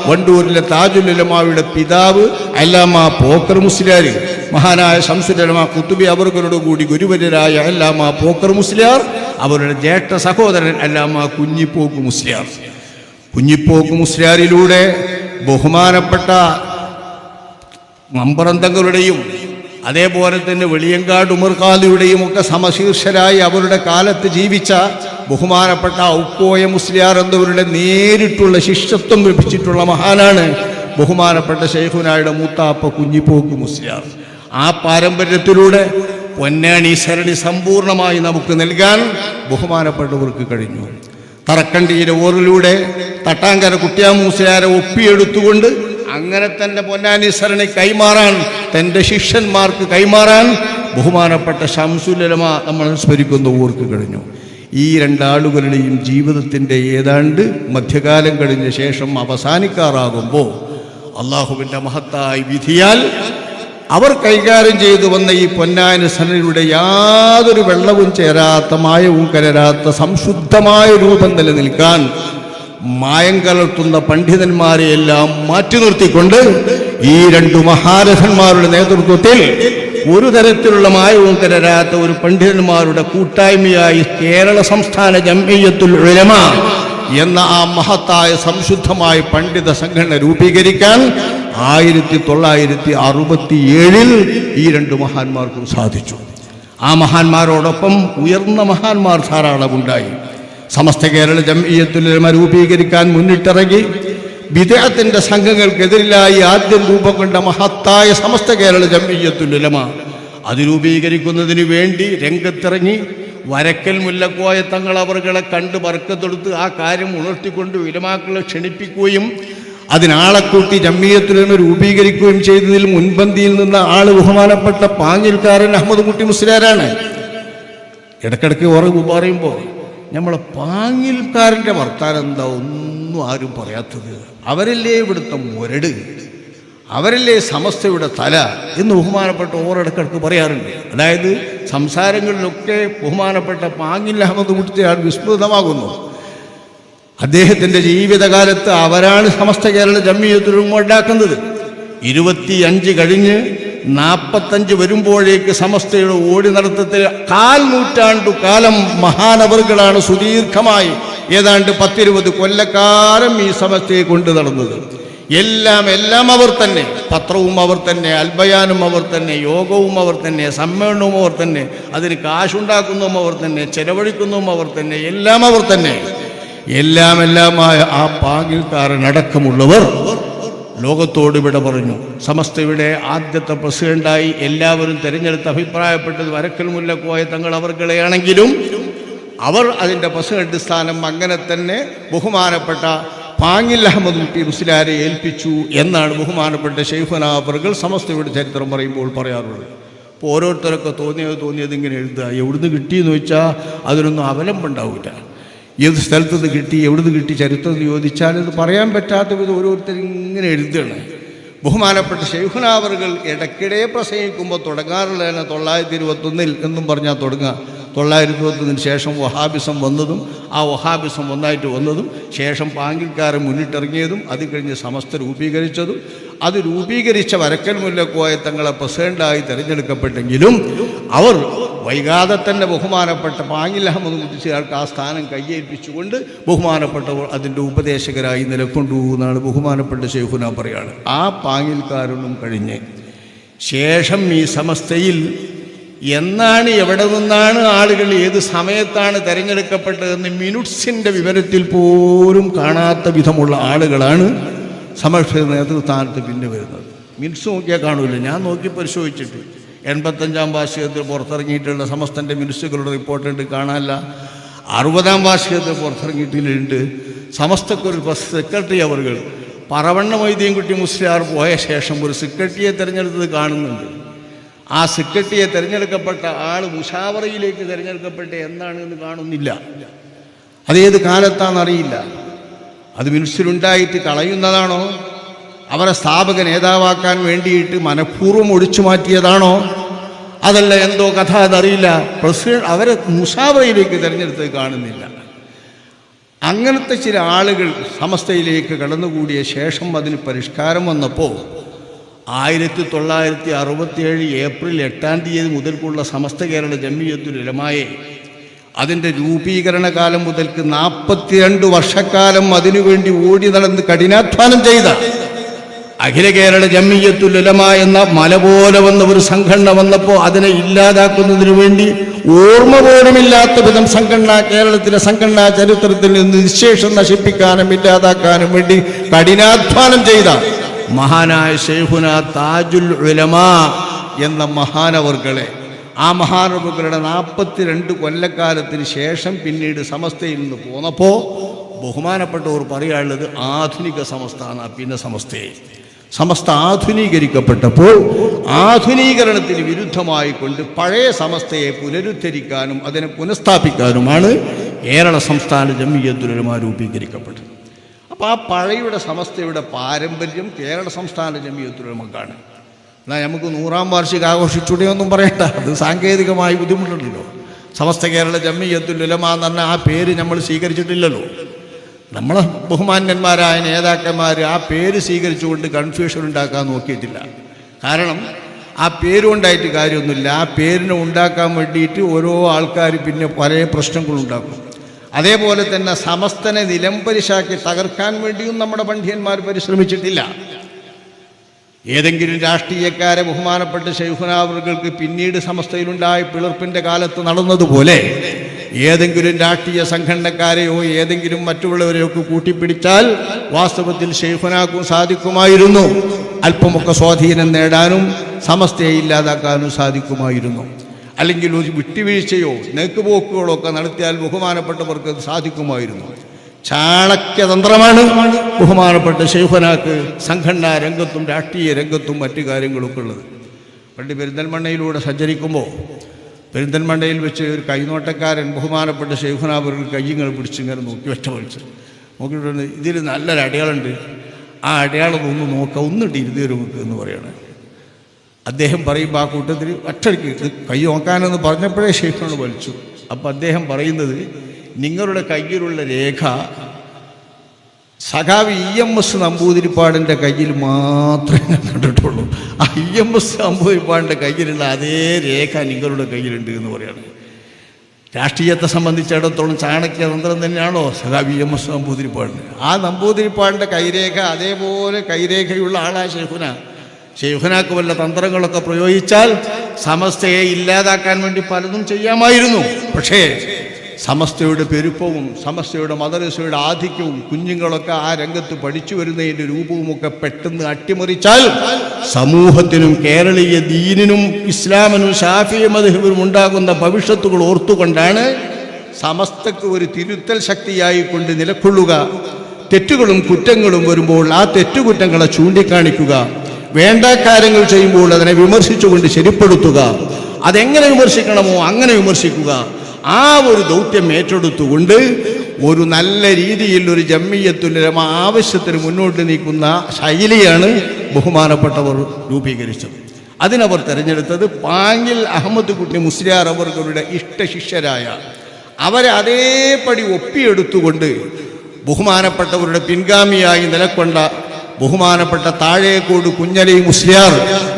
വണ്ടൂരിലെ താജുൽ ഉലമായുടെ പിതാവ് അല്ലാമ പോക്കർ മുസ്ലിയാർ, മഹാനായ ശംസുൽ ഉലമ ഖുതുബി അവരുടെ കൂടി ഗുരുവര്യരായ അല്ലാമ പോക്കർ മുസ്ലിയാർ, അവരുടെ ജ്യേഷ്ഠ സഹോദരൻ അല്ലാമ കുഞ്ഞിപ്പോക്ക് മുസ്ലിയാർ. കുഞ്ഞിപ്പോക്ക് മുസ്ലിയാരിലൂടെ ബഹുമാനപ്പെട്ട മമ്പറന്തങ്ങളുടെയും അതേപോലെ തന്നെ വെളിയങ്കാട് ഉമർ ഖാദിയുടെയും ഒക്കെ സമശീർഷരായി അവരുടെ കാലത്ത് ജീവിച്ച ബഹുമാനപ്പെട്ട ഔക്കോയ മുസ്ലിയാർ എന്നവരുടെ നേരിട്ടുള്ള ശിഷ്യത്വം ലഭിച്ചിട്ടുള്ള മഹാനാണ് ബഹുമാനപ്പെട്ട ശൈഖുനായുടെ മൂത്താപ്പ കുഞ്ഞിപ്പോക്ക് മുസ്ലിയാർ. ആ പാരമ്പര്യത്തിലൂടെ പൊന്നാനി സരണി സമ്പൂർണമായി നമുക്ക് നൽകാൻ ബഹുമാനപ്പെട്ടവർക്ക് കഴിഞ്ഞു. തറക്കണ്ടിയിലെ ഓറിലൂടെ തട്ടാങ്കര കുട്ടിയാമൂസിലാരെ ഒപ്പിയെടുത്തുകൊണ്ട് അങ്ങനെ തന്നെ പൊന്നാനി സരണി കൈമാറാൻ, തൻ്റെ ശിഷ്യന്മാർക്ക് കൈമാറാൻ ബഹുമാനപ്പെട്ട ശംസുലുലമ നമ്മൾ സ്മരിക്കുന്ന ഓർക്ക് കഴിഞ്ഞു. ഈ രണ്ടാളുകളുടെയും ജീവിതത്തിൻ്റെ ഏതാണ്ട് മധ്യകാലം കഴിഞ്ഞ ശേഷം അവസാനിക്കാറാകുമ്പോൾ അള്ളാഹുവിൻ്റെ മഹത്തായ വിധിയാൽ അവർ കൈകാര്യം ചെയ്തു വന്ന ഈ പൊന്നാനി സരണയുടെ യാതൊരു വെള്ളവും ചേരാത്ത മായവും കലരാത്ത സംശുദ്ധമായ രൂപം നിലനിൽക്കാൻ മായം കലർത്തുന്ന പണ്ഡിതന്മാരെയെല്ലാം മാറ്റി നിർത്തിക്കൊണ്ട് ഈ രണ്ടു മഹാരഥന്മാരുടെ നേതൃത്വത്തിൽ ഒരു തരത്തിലുള്ള മായവും കലരാത്ത ഒരു പണ്ഡിതന്മാരുടെ കൂട്ടായ്മയായി കേരള സംസ്ഥാന ജംഇയ്യത്തുൽ ഉലമ എന്ന ആ മഹത്തായ സംശുദ്ധമായ പണ്ഡിത സംഘടന രൂപീകരിക്കാൻ 1967 ഈ രണ്ടു മഹാന്മാർക്കും സാധിച്ചു. ആ മഹാന്മാരോടൊപ്പം ഉയർന്ന മഹാന്മാർ ധാരാളമുണ്ടായി. സമസ്ത കേരള ജംഇയ്യത്തുൽ ഉലമ രൂപീകരിക്കാൻ മുന്നിട്ടിറങ്ങി ബിദ്അത്തിന്റെ സംഘങ്ങൾക്കെതിരായി ആദ്യം രൂപം കൊണ്ട മഹത്തായ സമസ്ത കേരള ജംഇയ്യത്തുൽ ഉലമ അത് രൂപീകരിക്കുന്നതിന് വേണ്ടി രംഗത്തിറങ്ങി വരക്കൽ മുല്ലക്കോയ തങ്ങൾ അവർകളെ കണ്ട് ബർക്കത്തെടുത്ത് ആ കാര്യം ഉണർത്തിക്കൊണ്ട് ഉലമാക്കളെ ക്ഷണിപ്പിക്കുകയും അതിനാളെ കൂട്ടി ജംഇയ്യത്തുൽ ഉലമ രൂപീകരിക്കുകയും ചെയ്തതിൽ മുൻപന്തിയിൽ നിന്ന ആള് ബഹുമാനപ്പെട്ട പാങ്ങിൽക്കാരൻ അഹമ്മദ് കുട്ടി മുസ്ലിയാരാണ്. ഇടക്കിടയ്ക്ക് ഉറവ് പറയുമ്പോൾ നമ്മളെ പാങ്ങിൽക്കാരൻ്റെ വർത്താനം എന്താ ഒന്നും ആരും പറയാത്തത്? അവരല്ലേ ഇവിടുത്തെ മുരട്, അവരല്ലേ സമസ്തയുടെ തല എന്ന് ബഹുമാനപ്പെട്ട ഓരിടക്കിടക്ക് പറയാറുണ്ട്. അതായത് സംസാരങ്ങളിലൊക്കെ ബഹുമാനപ്പെട്ട പാങ്ങിൽ അഹമ്മദ് കുട്ടിയാൾ വിസ്മൃതമാകുന്നു. അദ്ദേഹത്തിൻ്റെ ജീവിതകാലത്ത് അവരാണ് സമസ്ത കേരള ജംഇയ്യത്തുൽ ഉലമ ഉണ്ടാക്കുന്നത്. 25 കഴിഞ്ഞ് 45 വരുമ്പോഴേക്ക് സമസ്തയുടെ ഓടി നടത്തത്തിൽ 1/4 നൂറ്റാണ്ടു കാലം മഹാനവറുകളാണ് സുദീർഘമായി ഏതാണ്ട് 10-20 കൊല്ലക്കാലം ഈ സമസ്തയെ കൊണ്ടു നടന്നത്. എല്ലാം അവർ തന്നെ, പത്രവും അവർ തന്നെ, അൽബയാനും അവർ തന്നെ, യോഗവും അവർ തന്നെ, സമ്മേളനവും അവർ തന്നെ, അതിന് കാശുണ്ടാക്കുന്നതും അവർ തന്നെ, ചെലവഴിക്കുന്നതും അവർ തന്നെ, എല്ലാം അവർ തന്നെ. എല്ലാമായ ആ പാകിൽക്കാരനടക്കമുള്ളവർ ലോകത്തോട് വിട പറഞ്ഞു. സമസ്തയുടെ ആദ്യത്തെ പ്രസിഡന്റായി എല്ലാവരും തിരഞ്ഞെടുത്ത് അഭിപ്രായപ്പെട്ടത് വരക്കൽ മുല്ലക്കോയ തങ്ങൾ അവർകളെയാണെങ്കിലും അവർ അതിൻ്റെ പ്രസിഡന്റ് സ്ഥാനം അങ്ങനെ തന്നെ ബഹുമാനപ്പെട്ട പാങ്ങിൽ അഹമ്മദ് കുട്ടി മുസ്ലിയാരെ ഏൽപ്പിച്ചു എന്നാണ് ബഹുമാനപ്പെട്ട ശൈഖുനാ അവർകൾ സമസ്തയുടെ ചരിത്രം പറയുമ്പോൾ പറയാറുള്ളത്. അപ്പോൾ ഓരോരുത്തരൊക്കെ തോന്നിയത് ഇങ്ങനെ എഴുതുക. എവിടുന്ന് കിട്ടിയെന്ന് വെച്ചാൽ അതിനൊന്നും അവലംബുണ്ടാവില്ല. ഏത് സ്ഥലത്തുനിന്ന് കിട്ടി, എവിടുന്ന് കിട്ടി, ചരിത്രത്തിൽ ചോദിച്ചാൽ ഇത് പറയാൻ പറ്റാത്ത വിധം ഓരോരുത്തരും ഇങ്ങനെ എഴുതുകയാണ്. ബഹുമാനപ്പെട്ട ശൈഖുനാ അവർകൾ ഇടയ്ക്കിടെ പ്രസംഗിക്കുമ്പോൾ തുടങ്ങാറുള്ളതാണ് 921 എന്നും പറഞ്ഞാൽ തുടങ്ങുക. 921 ശേഷം വഹാബിസം വന്നതും ആ വഹാബിസം ഒന്നായിട്ട് വന്നതും ശേഷം പാങ്കിൽക്കാരൻ മുന്നിട്ടിറങ്ങിയതും അത് കഴിഞ്ഞ് സമസ്ത രൂപീകരിച്ചതും അത് രൂപീകരിച്ച വരക്കൽ മുല്ലക്കോയ തങ്ങളെ പ്രസിഡന്റായി തിരഞ്ഞെടുക്കപ്പെട്ടെങ്കിലും അവർ വൈകാതെ തന്നെ ബഹുമാനപ്പെട്ട പാങ്ങിൽ അഹമ്മദ് മുസ്ലിയാർക്ക് ആ സ്ഥാനം കയ്യേൽപ്പിച്ചുകൊണ്ട് ബഹുമാനപ്പെട്ടവർ അതിൻ്റെ ഉപദേശകരായി നിലക്കൊണ്ടു എന്നാണ് ബഹുമാനപ്പെട്ട ശൈഖുനാ പറയുകയാണ്. ആ പാങ്ങിൽക്കാരനും കഴിഞ്ഞ് ശേഷം ഈ സമസ്തയിൽ എന്നാണ്, എവിടെ നിന്നാണ് ആളുകൾ ഏത് സമയത്താണ് തിരഞ്ഞെടുക്കപ്പെട്ടതെന്ന് മിനിറ്റ്സിൻ്റെ വിവരത്തിൽ പോലും കാണാത്ത വിധമുള്ള ആളുകളാണ് സമസ്ത നേതൃസ്ഥാനത്ത് പിന്നെ വരുന്നത്. മിനിറ്റ്സ് നോക്കിയാൽ കാണൂല. ഞാൻ നോക്കി പരിശോധിച്ചിട്ട് 85ാം വാർഷികത്തിൽ പുറത്തിറങ്ങിയിട്ടുള്ള സമസ്തൻ്റെ മിനിറ്റ്സുകളുടെ റിപ്പോർട്ടുണ്ട്, കാണാനില്ല. 60ാം വാർഷികത്തിൽ പുറത്തിറങ്ങിയിട്ടുണ്ട്. സമസ്തക്കൊരു സെക്രട്ടറി അവർകൾ പറവണ്ണ മൊയ്തീൻകുട്ടി മുസ്ലിയാർ പോയ ശേഷം ഒരു സെക്രട്ടറിയെ തിരഞ്ഞെടുത്തത് കാണുന്നുണ്ട്. ആ സെക്രട്ടറിയെ തിരഞ്ഞെടുക്കപ്പെട്ട ആൾ മുഷാവറയിലേക്ക് തിരഞ്ഞെടുക്കപ്പെട്ട എന്നാണെന്ന് കാണുന്നില്ല. അതേത് കാലത്താണെന്നറിയില്ല. അത് മിനിറ്റ്സിലുണ്ടായിട്ട് കളയുന്നതാണോ, അവരെ സ്ഥാപക നേതാവാക്കാൻ വേണ്ടിയിട്ട് മനഃപൂർവ്വം ഒഴിച്ചു മാറ്റിയതാണോ, അതല്ല എന്തോ കഥ അതറിയില്ല. പ്രസിഡന്റ് അവരെ മുഷാവറയിലേക്ക് തിരഞ്ഞെടുത്തത് കാണുന്നില്ല. അങ്ങനത്തെ ചില ആളുകൾ സമസ്തയിലേക്ക് കടന്നുകൂടിയ ശേഷം അതിന് പരിഷ്കാരം വന്നപ്പോൾ 1967 ഏപ്രിൽ 8 മുതൽക്കുള്ള സമസ്ത കേരള ജംഇയ്യത്തുൽ ഉലമായെ അതിൻ്റെ രൂപീകരണ കാലം മുതൽക്ക് 42 വർഷക്കാലം അതിനുവേണ്ടി ഓടി നടന്ന് കഠിനാധ്വാനം ചെയ്ത അഖില കേരള ജംഇയ്യത്തുൽ ഉലമ എന്ന മല പോലെ വന്ന ഒരു സംഘടന വന്നപ്പോൾ അതിനെ ഇല്ലാതാക്കുന്നതിന് വേണ്ടി ഓർമ്മ പോലുമില്ലാത്ത വിധം കേരളത്തിലെ സംഘടനാ ചരിത്രത്തിൽ നിന്ന് നിശേഷം നശിപ്പിക്കാനും ഇല്ലാതാക്കാനും വേണ്ടി കഠിനാധ്വാനം ചെയ്ത മഹാനായ ശൈഖുന താജുൽ ഉലമ എന്ന മഹാനവർകളെ, ആ മഹാനവർകളുടെ 42 കൊല്ലക്കാലത്തിന് ശേഷം പിന്നീട് സമസ്തയിൽ നിന്ന് പോന്നപ്പോൾ ബഹുമാനപ്പെട്ടവർ പറയാനുള്ളത് ആധുനിക സമസ്ത. പിന്നെ സമസ്ത ആധുനീകരിക്കപ്പെട്ടപ്പോൾ ആധുനീകരണത്തിന് വിരുദ്ധമായിക്കൊണ്ട് പഴയ സമസ്തയെ പുനരുദ്ധരിക്കാനും അതിനെ പുനഃസ്ഥാപിക്കാനുമാണ് കേരള സംസ്ഥാന ജംഇയ്യത്തുൽ ഉലമ രൂപീകരിക്കപ്പെട്ടത്. അപ്പോൾ ആ പഴയുടെ സമസ്തയുടെ പാരമ്പര്യം കേരള സംസ്ഥാന ജംഇയ്യത്തുൽ ഉലമക്കാണ്. എന്നാൽ നമുക്ക് 100-ാം വാർഷികം ആഘോഷിച്ചുകൂടെയൊന്നും പറയണ്ട, അത് സാങ്കേതികമായി ബുദ്ധിമുട്ടുണ്ടല്ലോ. സമസ്ത കേരള ജംഇയ്യത്തുൽ ഉലമ എന്ന് പറഞ്ഞാൽ ആ പേര് നമ്മൾ സ്വീകരിച്ചിട്ടില്ലല്ലോ. നമ്മളെ ബഹുമാന്യന്മാരായ നേതാക്കന്മാർ ആ പേര് സ്വീകരിച്ചുകൊണ്ട് കൺഫ്യൂഷൻ ഉണ്ടാക്കാൻ നോക്കിയിട്ടില്ല. കാരണം ആ പേരുണ്ടായിട്ട് കാര്യമൊന്നുമില്ല. ആ പേരിനെ ഉണ്ടാക്കാൻ വേണ്ടിയിട്ട് ഓരോ ആൾക്കാർ പിന്നെ പല പ്രശ്നങ്ങളുണ്ടാക്കും. അതേപോലെ തന്നെ സമസ്തനെ നിലംപരിശാക്കി തകർക്കാൻ വേണ്ടിയും നമ്മുടെ പണ്ഡിതന്മാർ പരിശ്രമിച്ചിട്ടില്ല. ഏതെങ്കിലും രാഷ്ട്രീയക്കാരെ ബഹുമാനപ്പെട്ട ശൈഖുന അവർക്ക് പിന്നീട് സമസ്തയിലുണ്ടായ പിളർപ്പിൻ്റെ കാലത്ത് നടന്നതുപോലെ ഏതെങ്കിലും രാഷ്ട്രീയ സംഘടനക്കാരെയോ ഏതെങ്കിലും മറ്റുള്ളവരെയൊക്കെ കൂട്ടിപ്പിടിച്ചാൽ വാസ്തവത്തിൽ ശൈഖുനാക്കും സാധിക്കുമായിരുന്നു. അല്പമൊക്കെ സ്വാധീനം നേടാനും സമസ്തയെ ഇല്ലാതാക്കാനും സാധിക്കുമായിരുന്നു. അല്ലെങ്കിൽ ഒരു വിട്ടുവീഴ്ചയോ നെക്കുപോക്കുകളോ ഒക്കെ നടത്തിയാൽ ബഹുമാനപ്പെട്ടവർക്ക് അത് സാധിക്കുമായിരുന്നു. ചാണക്യതന്ത്രമാണ് ബഹുമാനപ്പെട്ട ശൈഖുനാക്ക് സംഘടനാ രംഗത്തും രാഷ്ട്രീയ രംഗത്തും മറ്റു കാര്യങ്ങളൊക്കെ ഉള്ളത്. പണ്ട് പെരിന്തൽമണ്ണയിലൂടെ സഞ്ചരിക്കുമ്പോൾ പെരിന്തൽമണ്ണയിൽ വെച്ച് ഒരു കൈനോട്ടക്കാരൻ ബഹുമാനപ്പെട്ട ശൈഖുന അവർക്ക് കയ്യിങ്ങൾ പിടിച്ചിങ്ങനെ നോക്കി ഒറ്റ വിളിച്ച് നോക്കിയിട്ടുണ്ട്. ഇതിൽ നല്ലൊരു അടയാളുണ്ട്, ആ അടയാളം ഒന്ന് നോക്കാം, ഒന്നിട്ട് ഇരുതേരും എന്ന് പറയണേ. അദ്ദേഹം പറയുമ്പോൾ ആ കൂട്ടത്തിൽ ഒറ്റയ്ക്ക് കൈ നോക്കാനെന്ന് പറഞ്ഞപ്പോഴേ ശൈഖുനോട് വലിച്ചു. അപ്പം അദ്ദേഹം പറയുന്നത്, നിങ്ങളുടെ കയ്യിലുള്ള രേഖ സഖാവ് EMS നമ്പൂതിരിപ്പാടിൻ്റെ കയ്യിൽ മാത്രമേ ഞാൻ കണ്ടിട്ടുള്ളൂ. ആ EMS നമ്പൂതിരിപ്പാടിൻ്റെ കയ്യിലുള്ള അതേ രേഖ നിങ്ങളുടെ കയ്യിലുണ്ട് എന്ന് പറയാണ്. രാഷ്ട്രീയത്തെ സംബന്ധിച്ചിടത്തോളം ചാണക്യതന്ത്രം തന്നെയാണോ സഖാവ് EMS നമ്പൂതിരിപ്പാടിന്? ആ നമ്പൂതിരിപ്പാടിൻ്റെ കൈരേഖ അതേപോലെ കൈരേഖയുള്ള ആളാ ശൈഖുന. ശൈഖുനാക്ക് വല്ല തന്ത്രങ്ങളൊക്കെ പ്രയോഗിച്ചാൽ സമസ്തയെ ഇല്ലാതാക്കാൻ വേണ്ടി പലതും ചെയ്യാമായിരുന്നു. പക്ഷേ സമസ്തയുടെ പെരുപ്പവും സമസ്തയുടെ മദ്രസയുടെ ആധിക്യവും കുഞ്ഞുങ്ങളൊക്കെ ആ രംഗത്ത് പഠിച്ചു വരുന്നതിൻ്റെ രൂപവുമൊക്കെ പെട്ടെന്ന് അട്ടിമറിച്ചാൽ സമൂഹത്തിനും കേരളീയ ദീനിനും ഇസ്ലാമിനും ശാഫിഈ മദ്ഹബിനും ഉണ്ടാകുന്ന ഭവിഷ്യത്തുകൾ ഓർത്തുകൊണ്ടാണ് സമസ്തക്ക് ഒരു തിരുത്തൽ ശക്തിയായിക്കൊണ്ട് നിലകൊള്ളുക. തെറ്റുകളും കുറ്റങ്ങളും വരുമ്പോൾ ആ തെറ്റുകുറ്റങ്ങളെ ചൂണ്ടിക്കാണിക്കുക, വേണ്ട കാര്യങ്ങൾ ചെയ്യുമ്പോൾ അതിനെ വിമർശിച്ചുകൊണ്ട് ശരിപ്പെടുത്തുക, അതെങ്ങനെ വിമർശിക്കണമോ അങ്ങനെ വിമർശിക്കുക. ആ ഒരു ദൗത്യം ഏറ്റെടുത്തുകൊണ്ട് ഒരു നല്ല രീതിയിൽ ഒരു ജംഇയ്യത്തുൽ ഉലമ ആവശ്യത്തിന് മുന്നോട്ട് നീക്കുന്ന ശൈലിയാണ് ബഹുമാനപ്പെട്ടവർ രൂപീകരിച്ചത്. അതിനവർ തിരഞ്ഞെടുത്തത് പാങ്ങിൽ അഹമ്മദ് കുട്ടി മുസ്ലിയാർ അവരുടെ ഇഷ്ടശിഷ്യരായ അവരെ അതേപടി ഒപ്പിയെടുത്തുകൊണ്ട് ബഹുമാനപ്പെട്ടവരുടെ പിൻഗാമിയായി നിലകൊണ്ട ബഹുമാനപ്പെട്ട താഴേക്കോട് കുഞ്ഞലി മുസ്ലിയാർ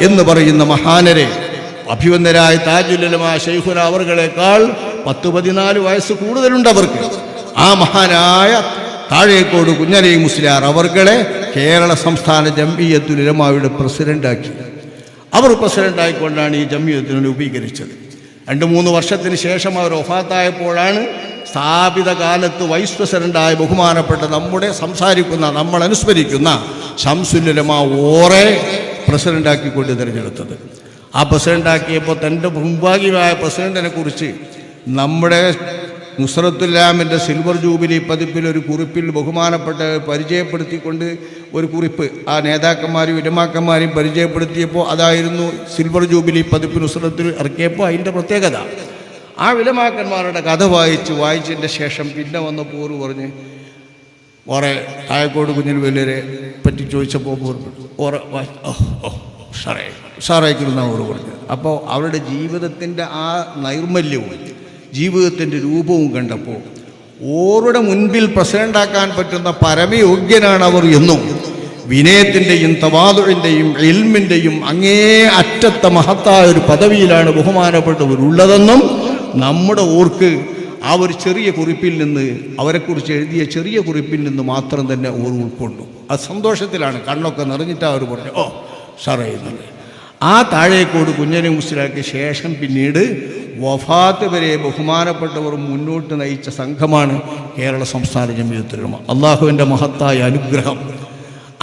എന്ന് പറയുന്ന മഹാനരെ, അഭിവന്ദരായ താജുൽ ഉലമ ശൈഖുന അവർകളെക്കാൾ 10-14 വയസ്സ് കൂടുതലുണ്ട് അവർക്ക്. ആ മഹാനായ താഴേക്കോട് കുഞ്ഞലി മുസ്ലിയാർ അവർകളെ കേരള സംസ്ഥാന ജംഇയ്യത്തുൽ ഉലമയുടെ പ്രസിഡന്റാക്കി. അവർ പ്രസിഡന്റായിക്കൊണ്ടാണ് ഈ ജംഇയ്യത്തിനെ രൂപീകരിച്ചത്. 2-3 വർഷത്തിന് ശേഷം അവർ വഫാത്തായപ്പോഴാണ് സ്ഥാപിത കാലത്ത് വൈസ് പ്രസിഡന്റായ ബഹുമാനപ്പെട്ട നമ്മൾ അനുസ്മരിക്കുന്ന ശംസുൽ ഉലമ ഓറെ പ്രസിഡന്റാക്കിക്കൊണ്ട് തിരഞ്ഞെടുത്തത്. ആ പ്രസിഡന്റാക്കിയപ്പോൾ തൻ്റെ മുൻഭാഗ്യമായ പ്രസിഡന്റിനെ കുറിച്ച് നമ്മുടെ നുസ്രത്തുല്ലാമിൻ്റെ സിൽവർ ജൂബിലി പതിപ്പിൽ ഒരു കുറിപ്പിൽ ബഹുമാനപ്പെട്ട പരിചയപ്പെടുത്തിക്കൊണ്ട് ഒരു കുറിപ്പ് ആ നേതാക്കന്മാരും ഉലമാക്കന്മാരെയും പരിചയപ്പെടുത്തിയപ്പോൾ അതായിരുന്നു സിൽവർ ജൂബിലി പതിപ്പ് നുസ്രത്തിൽ ഇറക്കിയപ്പോൾ അതിൻ്റെ പ്രത്യേകത. ആ ഉലമാക്കന്മാരുടെ കഥ വായിച്ചതിൻ്റെ ശേഷം പിന്നെ വന്നപ്പോൾ ഓറ് പറഞ്ഞ് ഓറെ താഴേക്കോട് കുഞ്ഞിൽ വലിയരെ പറ്റി ചോദിച്ചപ്പോൾ ഓറെ ഉഷാറായിക്കിരുന്ന ഓറ് പറഞ്ഞു. അപ്പോൾ അവരുടെ ജീവിതത്തിൻ്റെ ആ നൈർമല്യവും ജീവിതത്തിൻ്റെ രൂപവും കണ്ടപ്പോൾ ഓരുടെ മുൻപിൽ പ്രസിഡന്റാക്കാൻ പറ്റുന്ന പരമയോഗ്യനാണ് അവർ എന്നും വിനയത്തിൻ്റെയും തവാദുഇൻ്റെയും ഇൽമിൻ്റെയും അങ്ങേ അറ്റത്തെ മഹത്തായ ഒരു പദവിയിലാണ് ബഹുമാനപ്പെട്ടവരുള്ളതെന്നും നമ്മുടെ ഓർക്ക് ആ ഒരു ചെറിയ കുറിപ്പിൽ നിന്ന്, അവരെക്കുറിച്ച് എഴുതിയ ചെറിയ കുറിപ്പിൽ നിന്ന് മാത്രം തന്നെ അവർ ഉൾക്കൊണ്ടു. അത് സന്തോഷത്തിലാണ്, കണ്ണൊക്കെ നിറഞ്ഞിട്ട് അവർ പറഞ്ഞു, ഓ ഷറയുന്നത്. ആ താഴേക്കോട് കുഞ്ഞനെ മുസ്ലിയാക്കിയ ശേഷം പിന്നീട് വഫാത്ത് വരെ ബഹുമാനപ്പെട്ടവർ മുന്നോട്ട് നയിച്ച സംഘമാണ് കേരള സംസ്ഥാന ജംഇയ്യത്തുൽ ഉലമ. അള്ളാഹുവിൻ്റെ മഹത്തായ അനുഗ്രഹം.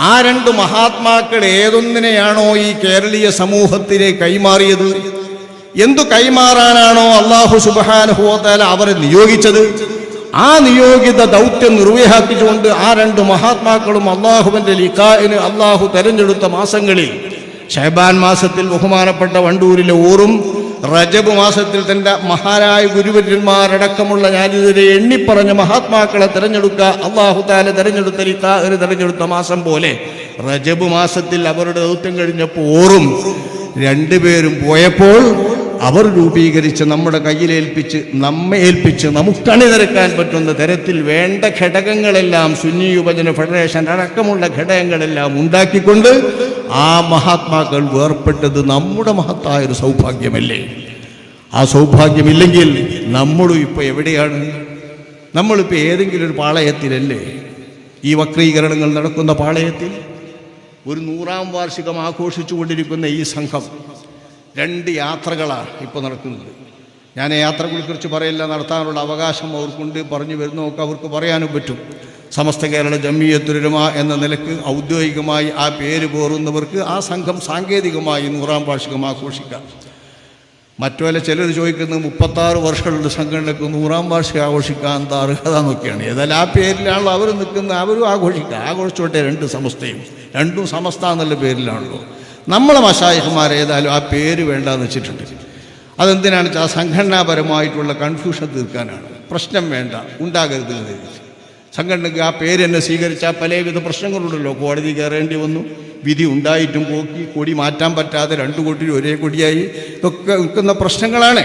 ആ രണ്ട് മഹാത്മാക്കൾ ഏതൊന്നിനെയാണോ ഈ കേരളീയ സമൂഹത്തിനെ കൈമാറിയത്, എന്തു കൈമാറാനാണോ അള്ളാഹു സുബ്ഹാനഹു വ തആല അവരെ നിയോഗിച്ചത്, ആ നിയോഗിത ദൗത്യം നിർവഹിച്ചുകൊണ്ട് ആ രണ്ട് മഹാത്മാക്കളും അള്ളാഹുവിൻ്റെ ലിഖാഇന് അള്ളാഹു തെരഞ്ഞെടുത്ത മാസങ്ങളിൽ ശഅബാൻ മാസത്തിൽ ബഹുമാനപ്പെട്ട വണ്ടൂരിലെ ഊറും, റജബ് മാസത്തിൽ തൻ്റെ മഹാനായ ഗുരുവര്യന്മാരടക്കമുള്ള ഞാനിതിരെ എണ്ണിപ്പറഞ്ഞ മഹാത്മാക്കളെ തിരഞ്ഞെടുക്കുക അള്ളാഹു തആല തിരഞ്ഞെടുത്ത ലിഖാഇന് തിരഞ്ഞെടുത്ത മാസം പോലെ റജബ് മാസത്തിൽ അവരുടെ ദൗത്യം കഴിഞ്ഞപ്പോൾ ഊറും രണ്ടുപേരും പോയപ്പോൾ അവർ രൂപീകരിച്ച് നമ്മുടെ കയ്യിലേൽപ്പിച്ച് നമ്മെ ഏൽപ്പിച്ച് നമുക്കണിനിരക്കാൻ പറ്റുന്ന തരത്തിൽ വേണ്ട ഘടകങ്ങളെല്ലാം സുന്നി യുവജന ഫെഡറേഷൻ അടക്കമുള്ള ഘടകങ്ങളെല്ലാം ഉണ്ടാക്കിക്കൊണ്ട് ആ മഹാത്മാക്കൾ വേർപ്പെട്ടത് നമ്മുടെ മഹത്തായൊരു സൗഭാഗ്യമല്ലേ? ആ സൗഭാഗ്യമില്ലെങ്കിൽ നമ്മളും ഇപ്പോൾ എവിടെയാണ്? നമ്മളിപ്പോൾ ഏതെങ്കിലും ഒരു പാളയത്തിലല്ലേ? ഈ വക്രീകരണങ്ങൾ നടക്കുന്ന പാളയത്തിൽ ഒരു 100ാം വാർഷികം ആഘോഷിച്ചുകൊണ്ടിരിക്കുന്ന ഈ സംഘം 2 യാത്രകളാണ് ഇപ്പോൾ നടക്കുന്നത്. ഞാൻ യാത്രകളെക്കുറിച്ച് പറയില്ല, നടത്താനുള്ള അവകാശം അവർക്കുണ്ട്. പറഞ്ഞു വരുന്നതൊക്കെ അവർക്ക് പറയാനും പറ്റും. സമസ്ത കേരള ജംഇയ്യത്തുൽ ഉലമ എന്ന നിലക്ക് ഔദ്യോഗികമായി ആ പേര് പേറുന്നവർക്ക് ആ സംഘം സാങ്കേതികമായി 100ാം വാർഷികം ആഘോഷിക്കാം. മറ്റുപോലെ ചിലർ ചോദിക്കുന്നത് 36 വർഷമുള്ള സംഘടനയ്ക്ക് 100ാം വാർഷികം ആഘോഷിക്കാൻ എന്താ അർഹത എന്നൊക്കെയാണ്. ഏതായാലും ആ പേരിലാണല്ലോ അവർ നിൽക്കുന്നത്, അവരും ആഘോഷിക്കുക. ആഘോഷിച്ചോട്ടെ, 2 സമസ്തയും, രണ്ടും സമസ്ത എന്നുള്ള പേരിലാണല്ലോ. നമ്മളെ മശായിഖ്മാർ ഏതായാലും ആ പേര് വേണ്ടാന്ന് വെച്ചിട്ടുണ്ട്. അതെന്തിനാണ് വെച്ചാൽ ആ സംഘടനാപരമായിട്ടുള്ള കൺഫ്യൂഷൻ തീർക്കാനാണ്. പ്രശ്നം വേണ്ട, ഉണ്ടാകരുത് എന്ന് വിചാരിച്ചു. സംഘടനയ്ക്ക് ആ പേര് തന്നെ സ്വീകരിച്ചാൽ പലവിധ പ്രശ്നങ്ങളുണ്ടല്ലോ. കോടതി കയറേണ്ടി വന്നു, വിധി ഉണ്ടായിട്ടും പോക്കി, കൊടി മാറ്റാൻ പറ്റാതെ 2 കൊടി ഒരേ കൊടിയായി, ഇതൊക്കെ നിൽക്കുന്ന പ്രശ്നങ്ങളാണ്.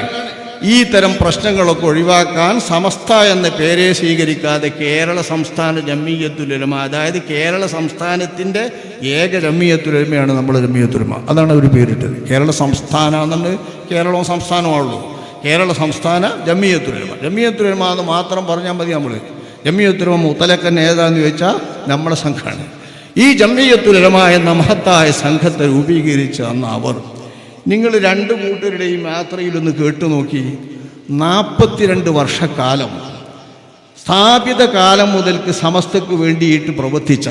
ഈ തരം പ്രശ്നങ്ങളൊക്കെ ഒഴിവാക്കാൻ സമസ്ത എന്ന പേരെ സ്വീകരിക്കാതെ കേരള സംസ്ഥാന ജംഇയ്യത്തുൽ ഉലമ, അതായത് കേരള സംസ്ഥാനത്തിൻ്റെ ഏക ജംഇയ്യത്തുൽ ഉലമയാണ് നമ്മുടെ ജംഇയ്യത്തുൽ ഉലമ. അതാണ് അവർ പേരിട്ടത്. കേരള സംസ്ഥാനം എന്നുണ്ട്, കേരളവും സംസ്ഥാനമാണല്ലോ. കേരള സംസ്ഥാന ജംഇയ്യത്തുൽ ഉലമ. ജംഇയ്യത്തുൽ ഉലമ എന്ന് മാത്രം പറഞ്ഞാൽ മതി. നമ്മൾ ജംഇയ്യത്തുൽ ഉലമ മുത്തലക്കൻ ഏതാന്ന് ചോദിച്ചാൽ നമ്മുടെ സംഘമാണ്. ഈ ജംഇയ്യത്തുൽ ഉലമ എന്ന മഹത്തായ സംഘത്തെ രൂപീകരിച്ച അന്ന് അവർ, നിങ്ങൾ 2 കൂട്ടരുടെയും യാത്രയിലൊന്ന് കേട്ടു നോക്കി. 42 വർഷക്കാലം സ്ഥാപിത കാലം മുതൽക്ക് സമസ്തയ്ക്ക് വേണ്ടിയിട്ട് പ്രവർത്തിച്ച,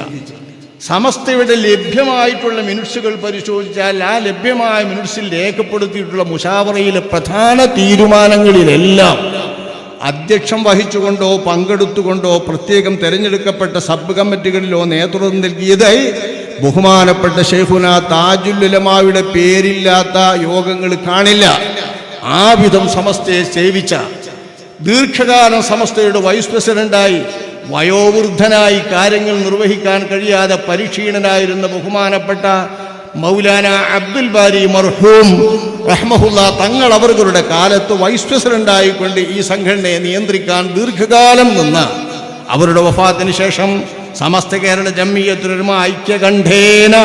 സമസ്തയുടെ ലഭ്യമായിട്ടുള്ള മിനിറ്റ്സുകൾ പരിശോധിച്ചാൽ ആ ലഭ്യമായ മിനിറ്റ്സിൽ രേഖപ്പെടുത്തിയിട്ടുള്ള മുശാവറയിലെ പ്രധാന തീരുമാനങ്ങളിലെല്ലാം അധ്യക്ഷം വഹിച്ചുകൊണ്ടോ പങ്കെടുത്തുകൊണ്ടോ പ്രത്യേകം തിരഞ്ഞെടുക്കപ്പെട്ട സബ് കമ്മിറ്റികളിലോ നേതൃത്വം നൽകിയതായി ബഹുമാനപ്പെട്ട ശൈഖുന താജുൽ ഉലമായുടെ പേരില്ലാത്ത യോഗങ്ങൾ കാണില്ല. ആ വിധം സമസ്തയെ സേവിച്ച, ദീർഘകാലം സമസ്തയുടെ വൈസ് പ്രസിഡന്റായി വയോവൃദ്ധനായി കാര്യങ്ങൾ നിർവഹിക്കാൻ കഴിയാതെ പരിക്ഷീണനായിരുന്ന ബഹുമാനപ്പെട്ട മൗലാന അബ്ദുൽ ബാരി മർഹൂം റഹ്മഹുല്ലാ തങ്ങൾ അവരുടെ കാലത്ത് വൈസ് പ്രസിഡന്റായിക്കൊണ്ട് ഈ സംഘടനയെ നിയന്ത്രിക്കാൻ ദീർഘകാലം നിന്ന അവരുടെ വഫാത്തിന് ശേഷം സമസ്ത കേരള ജംഇയ്യത്തുൽ ഉലമ ഐക്യകണ്ഠേന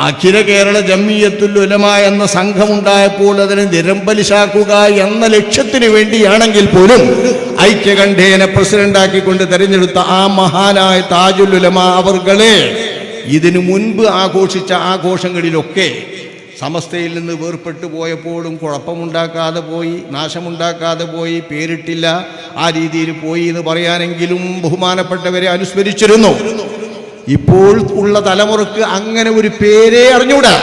അഖില കേരള ജംഇയ്യത്തുൽ ഉലമ എന്ന സംഘമുണ്ടായപ്പോൾ അതിനെ നിരമ്പലിശാക്കുക എന്ന ലക്ഷ്യത്തിന് വേണ്ടിയാണെങ്കിൽ പോലും ഐക്യകണ്ഠേന പ്രസിഡന്റാക്കിക്കൊണ്ട് തെരഞ്ഞെടുത്ത ആ മഹാനായ താജുൽ ഉലമ അവർകളെ ഇതിനു മുൻപ് ആഘോഷിച്ച ആഘോഷങ്ങളിലൊക്കെ സമസ്തയിൽ നിന്ന് വേർപെട്ടു പോയപ്പോഴും കുഴപ്പമുണ്ടാക്കാതെ പോയി, നാശമുണ്ടാക്കാതെ പോയി, പേരിട്ടില്ല, ആ രീതിയിൽ പോയി എന്ന് പറയാനെങ്കിലും ബഹുമാനപ്പെട്ടവരെ അനുസ്മരിച്ചിരുന്നു. ഇപ്പോൾ ഉള്ള തലമുറക്ക് അങ്ങനെ ഒരു പേരേ അറിഞ്ഞൂടാ.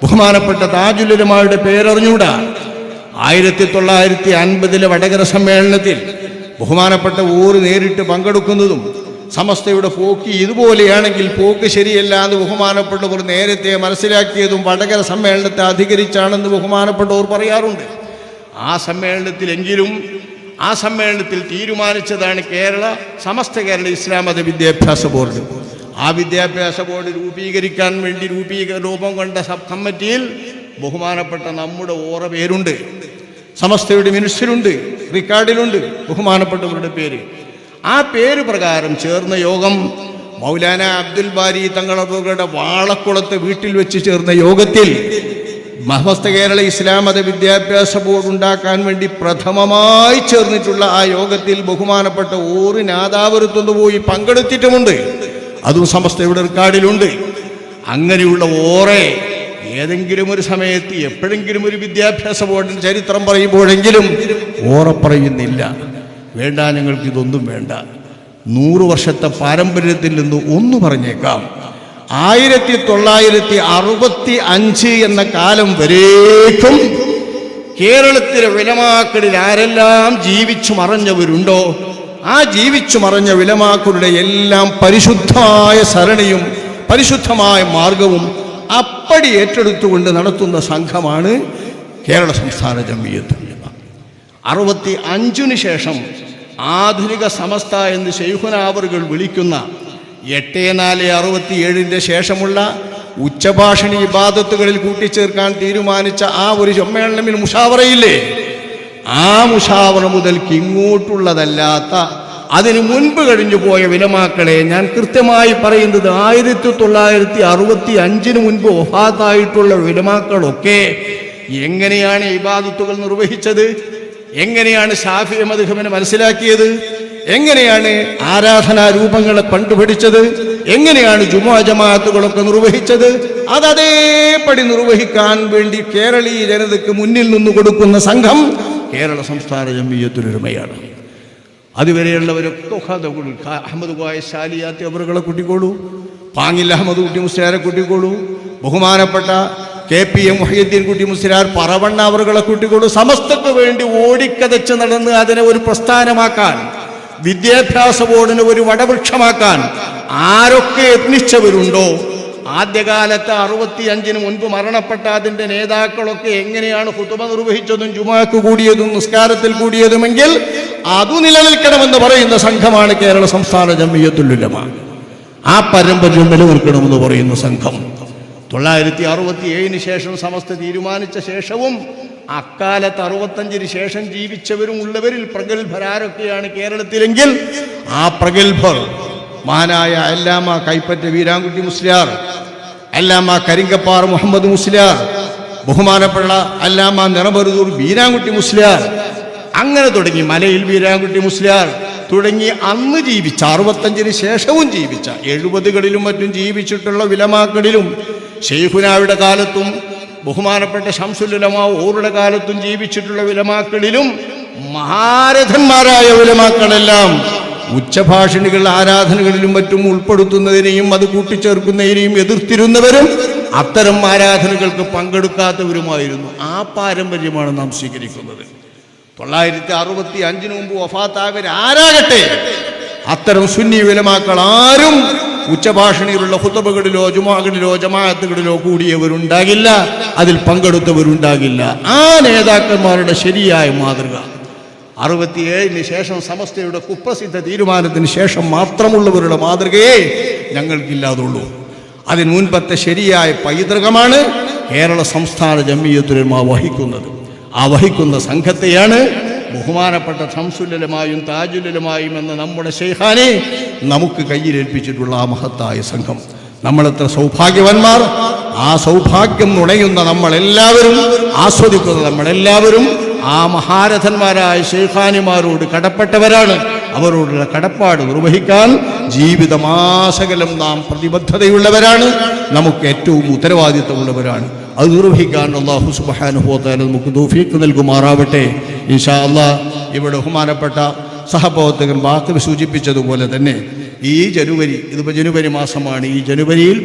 ബഹുമാനപ്പെട്ട താജുൽ ഉലമയുടെ പേരറിഞ്ഞൂടാ. 1950 വടകര സമ്മേളനത്തിൽ ബഹുമാനപ്പെട്ട ഊർ നേരിട്ട് പങ്കെടുക്കുന്നതും സമസ്തയുടെ പോക്ക് ഇതുപോലെയാണെങ്കിൽ പോക്ക് ശരിയല്ല എന്ന് ബഹുമാനപ്പെട്ടവർ നേരത്തെ മനസ്സിലാക്കിയതും വടകര സമ്മേളനത്തെ അധികരിച്ചാണെന്ന് ബഹുമാനപ്പെട്ടവർ പറയാറുണ്ട്. ആ സമ്മേളനത്തിൽ തീരുമാനിച്ചതാണ് സമസ്ത കേരള ഇസ്ലാം മത വിദ്യാഭ്യാസ ബോർഡ്. ആ വിദ്യാഭ്യാസ ബോർഡ് രൂപീകരിക്കാൻ വേണ്ടി രൂപം കൊണ്ട സബ് കമ്മിറ്റിയിൽ ബഹുമാനപ്പെട്ട നമ്മുടെ ഓറ പേരുണ്ട്, സമസ്തയുടെ മിനിറ്റ്സിലുണ്ട്, റെക്കോർഡിലുണ്ട് ബഹുമാനപ്പെട്ടവരുടെ പേര്. ആ പേര് പ്രകാരം ചേർന്ന യോഗം മൗലാന അബ്ദുൽ ബാരി തങ്ങളുടെ വാളക്കുളത്ത് വീട്ടിൽ വെച്ച് ചേർന്ന യോഗത്തിൽ സമസ്ത കേരള ഇസ്ലാം മത വിദ്യാഭ്യാസ ബോർഡ് ഉണ്ടാക്കാൻ വേണ്ടി പ്രഥമമായി ചേർന്നിട്ടുള്ള ആ യോഗത്തിൽ ബഹുമാനപ്പെട്ട ഓറ് നാദാപുരത്തുനിന്ന് പോയി പങ്കെടുത്തിട്ടുമുണ്ട്. അതും സമസ്തയുടെ റെക്കോർഡിലുണ്ട്. അങ്ങനെയുള്ള ഓറെ ഏതെങ്കിലും ഒരു സമയത്ത് എപ്പോഴെങ്കിലും ഒരു വിദ്യാഭ്യാസ ബോർഡിൻ്റെ ചരിത്രം പറയുമ്പോഴെങ്കിലും ഓറെ പറയുന്നില്ല. വേണ്ട, ഞങ്ങൾക്ക് ഇതൊന്നും വേണ്ട. 100 വർഷത്തെ പാരമ്പര്യത്തിൽ നിന്ന് ഒന്ന് പറഞ്ഞേക്കാം. 1965 എന്ന കാലം വരേക്കും കേരളത്തിലെ ഉലമാക്കളിൽ ആരെല്ലാം ജീവിച്ചു മറഞ്ഞവരുണ്ടോ, ആ ജീവിച്ചു മറഞ്ഞ ഉലമാക്കളുടെ എല്ലാം പരിശുദ്ധമായ സരണിയും പരിശുദ്ധമായ മാർഗവും അപ്പടി ഏറ്റെടുത്തുകൊണ്ട് നടത്തുന്ന സംഘമാണ് കേരള സംസ്ഥാന ജംഇയ്യത്തുൽ ഉലമ. 65 ശേഷം ആധുനിക സമസ്ത എന്ന് ശൈഖുനാവറുകൾ വിളിക്കുന്ന 8467 ശേഷമുള്ള ഉച്ചഭാഷണി ഇബാദത്തുകളിൽ കൂട്ടിച്ചേർക്കാൻ തീരുമാനിച്ച ആ ഒരു സമ്മേളനത്തിൽ മുഷാവറയില്ലേ, ആ മുഷാവറ മുതൽക്ക് ഇങ്ങോട്ടുള്ളതല്ലാത്ത അതിനു മുൻപ് കഴിഞ്ഞു പോയ ഉലമാക്കളെ ഞാൻ കൃത്യമായി പറയുന്നത് 1965 മുൻപ് വഫാത്തായിട്ടുള്ള ഉലമാക്കളൊക്കെ എങ്ങനെയാണ് ഇബാദത്തുകൾ നിർവഹിച്ചത്, എങ്ങനെയാണ് ശാഫിഈ മദ്ഹബിനെ മനസ്സിലാക്കിയത്, എങ്ങനെയാണ് ആരാധനാ രൂപങ്ങളെ കണ്ടുപിടിച്ചത്, എങ്ങനെയാണ് ജുമുഅ ജമാഅത്തുകളൊക്കെ നിർവഹിച്ചത്, അതേപടി നിർവഹിക്കാൻ വേണ്ടി കേരളീയ ജനതയ്ക്ക് മുന്നിൽ നിന്ന് കൊടുക്കുന്ന സംഘം കേരള സംസ്ഥാന ജംഇയ്യത്തുൽ ഉലമയാണ്. അതുവരെയുള്ളവരൊക്കെ അഹമ്മദ് കോയ ശാലിയാത്തി അവറുകളെ കൂട്ടിക്കോളൂ, പാങ്ങിൽ അഹമ്മദ് കുട്ടി മുസ്ലിയാരെ കൂട്ടിക്കോളൂ, ബഹുമാനപ്പെട്ട KPM മുഹയ്യദ്ദീൻ കുട്ടി മുസ്ലിയാർ പറവണ്ണ അവറുകളെ കൂട്ടിക്കോളൂ. സമസ്തക്ക് വേണ്ടി ഓടിക്കതച്ച് നടന്ന് അതിനെ ഒരു പ്രസ്ഥാനമാക്കാൻ, വിദ്യാഭ്യാസ ബോർഡിനെ ഒരു വടവൃക്ഷമാക്കാൻ ആരൊക്കെ യത്നിച്ചവരുണ്ടോ, ആദ്യകാലത്ത് 65 മുൻപ് മരണപ്പെട്ട അതിൻ്റെ നേതാക്കളൊക്കെ എങ്ങനെയാണ് ഖുതുബ നിർവഹിച്ചതും ജുമുഅക്ക് കൂടിയതും നിസ്കാരത്തിൽ കൂടിയതുമെങ്കിൽ അതു നിലനിൽക്കണമെന്ന് പറയുന്ന സംഘമാണ് കേരള സംസ്ഥാന ജംഇയ്യത്തുൽ ഉലമ. ആ പാരമ്പര്യം നിലനിൽക്കണമെന്ന് പറയുന്ന സംഘം 967 ശേഷം സമസ്ത തീരുമാനിച്ച ശേഷവും അക്കാലത്ത് 65 ശേഷം ജീവിച്ചവരും ഉള്ളവരിൽ പ്രഗത്ഭരാരൊക്കെയാണ് കേരളത്തിലെങ്കിൽ ആ പ്രഗത്ഭർ മഹാനായ അല്ലാമ കൈപ്പറ്റ വീരാൻകുട്ടി മുസ്ലിയാർ, അല്ലാമ കരിങ്കപ്പാറ മുഹമ്മദ് മുസ്ലിയാർ, ബഹുമാനപ്പെട്ട അല്ലാമ നിറമരുതൂർ വീരാൻകുട്ടി മുസ്ലിയാർ, അങ്ങനെ തുടങ്ങി മലയിൽ വീരാൻകുട്ടി മുസ്ലിയാർ തുടങ്ങി അന്ന് ജീവിച്ച 65 ശേഷവും ജീവിച്ച 70കളിലും മറ്റും ജീവിച്ചിട്ടുള്ള ഉലമാക്കളിലും ശൈഖുനായുടെ കാലത്തും ബഹുമാനപ്പെട്ട ശംസുൽ ഉലമ ഓറുടെ കാലത്തും ജീവിച്ചിട്ടുള്ള ഉലമാക്കളിലും മഹാരഥന്മാരായ ഉലമാക്കളെല്ലാം ഉച്ചഭാഷണികൾ ആരാധനകളിലും മറ്റും ഉൾപ്പെടുത്തുന്നതിനെയും അത് കൂട്ടിച്ചേർക്കുന്നതിനെയും എതിർത്തിരുന്നവരും അത്തരം ആരാധനകൾക്ക് പങ്കെടുക്കാത്തവരുമായിരുന്നു. ആ പാരമ്പര്യമാണ് നാം സ്വീകരിക്കുന്നത്. 965 മുമ്പ് വഫാത്തായവരാരാകട്ടെ അത്തരം സുന്നി ഉലമാക്കൾ ആരും ഉച്ചഭാഷണിയിലുള്ള ഖുതുബകളിലോ ജുമുഅകളിലോ ജമാഅത്തുകളിലോ കൂടിയവരുണ്ടാകില്ല, അതിൽ പങ്കെടുത്തവരുണ്ടാകില്ല. ആ നേതാക്കന്മാരുടെ ശരിയായ മാതൃക 67 ശേഷം സമസ്തയുടെ കുപ്രസിദ്ധ തീരുമാനത്തിന് ശേഷം മാത്രമുള്ളവരുടെ മാതൃകയെ ഞങ്ങൾക്കില്ലാതുള്ളൂ. അതിന് മുൻപത്തെ ശരിയായ പൈതൃകമാണ് കേരള സംസ്ഥാന ജംഇയ്യത്തുൽ ഉലമ വഹിക്കുന്നത്. ആ വഹിക്കുന്ന സംഘത്തെയാണ് ബഹുമാനപ്പെട്ട ശംസുൽ ഉലമായും താജുൽ ഉലമായും എന്ന നമ്മുടെ ശൈഖാനെ നമുക്ക് കയ്യിലേൽപ്പിച്ചിട്ടുള്ള ആ മഹത്തായ സംഘം. നമ്മളെത്ര സൗഭാഗ്യവാന്മാർ! ആ സൗഭാഗ്യം നുണയുന്ന നമ്മളെല്ലാവരും, ആസ്വദിക്കുന്ന നമ്മളെല്ലാവരും ആ മഹാരഥന്മാരായ ശൈഖാനിമാരോട് കടപ്പെട്ടവരാണ്. അവരോടുള്ള കടപ്പാട് നിർവഹിക്കാൻ ജീവിതമാസകലം നാം പ്രതിബദ്ധതയുള്ളവരാണ്. നമുക്ക് ഏറ്റവും ഉത്തരവാദിത്തമുള്ളവരാണ്. അത് നിർവഹിക്കാൻ അല്ലാഹു സുബ്ഹാനഹു വ തആല നമുക്ക് തൗഫീഖ് നൽകുമാറാവട്ടെ. ഇൻഷാ അല്ലാഹ് ഇവിടെ ബഹുമാനപ്പെട്ട സഹപ്രവർത്തകൻ ബാക്കി സൂചിപ്പിച്ചതുപോലെ തന്നെ ഈ ജനുവരി, ഇതിപ്പോൾ ജനുവരി മാസമാണ്, ഈ ജനുവരിയിൽ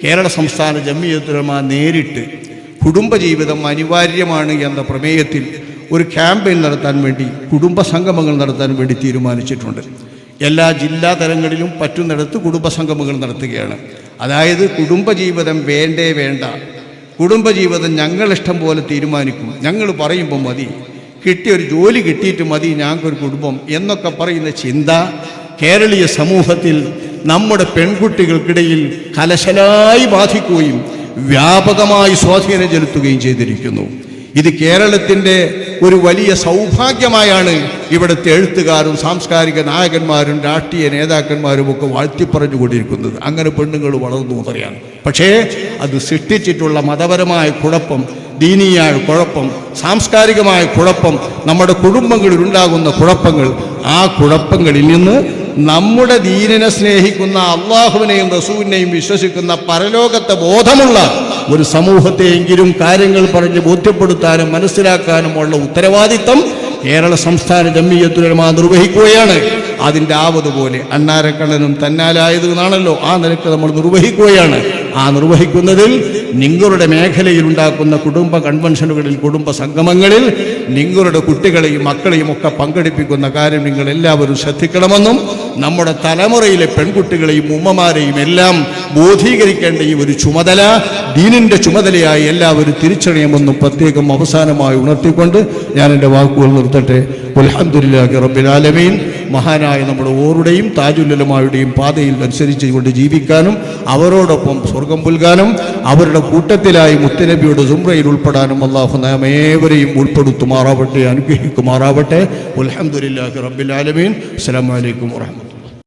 കേരള സംസ്ഥാന ജംഇയ്യത്തുൽ ഉലമ നേരിട്ട് കുടുംബജീവിതം അനിവാര്യമാണ് എന്ന പ്രമേയത്തിൽ ഒരു ക്യാമ്പയിൻ നടത്താൻ വേണ്ടി, കുടുംബ സംഗമങ്ങൾ നടത്താൻ വേണ്ടി തീരുമാനിച്ചിട്ടുണ്ട്. എല്ലാ ജില്ലാ തലങ്ങളിലും പറ്റുന്നിടത്ത് കുടുംബസംഗമങ്ങൾ നടത്തുകയാണ്. അതായത് കുടുംബജീവിതം വേണ്ടേ വേണ്ട, കുടുംബജീവിതം ഞങ്ങളിഷ്ടം പോലെ തീരുമാനിക്കും, ഞങ്ങൾ പറയുമ്പോൾ മതി, കിട്ടിയൊരു ജോലി കിട്ടിയിട്ട് മതി ഞങ്ങൾക്കൊരു കുടുംബം എന്നൊക്കെ പറയുന്ന ചിന്ത കേരളീയ സമൂഹത്തിൽ നമ്മുടെ പെൺകുട്ടികൾക്കിടയിൽ കലശലായി ബാധിക്കുകയും വ്യാപകമായി സ്വാധീനം ചെലുത്തുകയും ചെയ്തിരിക്കുന്നു. ഇത് കേരളത്തിൻ്റെ ഒരു വലിയ സൗഭാഗ്യമായാണ് ഇവിടുത്തെ എഴുത്തുകാരും സാംസ്കാരിക നായകന്മാരും രാഷ്ട്രീയ നേതാക്കന്മാരും ഒക്കെ വാഴ്ത്തിപ്പറഞ്ഞുകൊണ്ടിരിക്കുന്നത്. അങ്ങനെ പെണ്ണുങ്ങൾ വളർന്നു പറയാം. പക്ഷേ അത് സൃഷ്ടിച്ചിട്ടുള്ള മതപരമായ കുഴപ്പം ദീനീയായ കുഴപ്പം, സാംസ്കാരികമായ കുഴപ്പം, നമ്മുടെ കുടുംബങ്ങളിൽ ഉണ്ടാകുന്ന കുഴപ്പങ്ങൾ, ആ കുഴപ്പങ്ങളിൽ നിന്ന് നമ്മുടെ ദീനിനെ സ്നേഹിക്കുന്ന, അള്ളാഹുവിനെയും റസൂലിനെയും വിശ്വസിക്കുന്ന, പരലോകത്തെ ബോധമുള്ള ഒരു സമൂഹത്തെയെങ്കിലും കാര്യങ്ങൾ പറഞ്ഞ് ബോധ്യപ്പെടുത്താനും മനസ്സിലാക്കാനുമുള്ള ഉത്തരവാദിത്തം കേരള സംസ്ഥാന ജംഇയ്യത്തുൽ ഉലമാ നിർവഹിക്കുകയാണ്. അതിൻ്റെ ആവതുപോലെ അണ്ണാരക്കണ്ണനും തന്നാലായത് എന്നാണല്ലോ, ആ നിലക്ക് നമ്മൾ നിർവഹിക്കുകയാണ്. ആ നിർവഹിക്കുന്നതിൽ നിങ്ങളുടെ മേഖലയിൽ ഉണ്ടാക്കുന്ന കുടുംബ കൺവെൻഷനുകളിൽ, കുടുംബ സംഗമങ്ങളിൽ നിങ്ങളുടെ കുട്ടികളെയും മക്കളെയും ഒക്കെ പങ്കെടുപ്പിക്കുന്ന കാര്യം നിങ്ങൾ എല്ലാവരും ശ്രദ്ധിക്കണമെന്നും നമ്മുടെ തലമുറയിലെ പെൺകുട്ടികളെയും ഉമ്മമാരെയും എല്ലാം ബോധീകരിക്കേണ്ട ഈ ഒരു ചുമതല ദീനിൻ്റെ ചുമതലയായി എല്ലാവരും തിരിച്ചറിയണമെന്നും പ്രത്യേകം അവസാനമായി ഉണർത്തിക്കൊണ്ട് ഞാൻ എൻ്റെ വാക്കുകൾ നിർത്തട്ടെ. അൽഹംദുലില്ലാഹി റബ്ബിൽ ആലമീൻ. മഹാനായ നമ്മുടെ ഓരുടെയും താജുൽ ഉലമായുടെയും പാതയിൽ അനുസരിച്ച് കൊണ്ട് ജീവിക്കാനും അവരോടൊപ്പം സ്വർഗം പുൽകാനും അവരുടെ കൂട്ടത്തിലായി മുത്തുനബിയുടെ സുംറയിൽ ഉൾപ്പെടാനും അല്ലാഹു നാം ഏവരെയും ഉൾപ്പെടുത്തുമാറാവട്ടെ, അനുഗ്രഹിക്കുമാറാവട്ടെ. അൽഹംദുലില്ലാഹി റബ്ബിൽ ആലമീൻ. അസ്സലാമു അലൈക്കും വറഹ്മത്തുള്ളാഹി.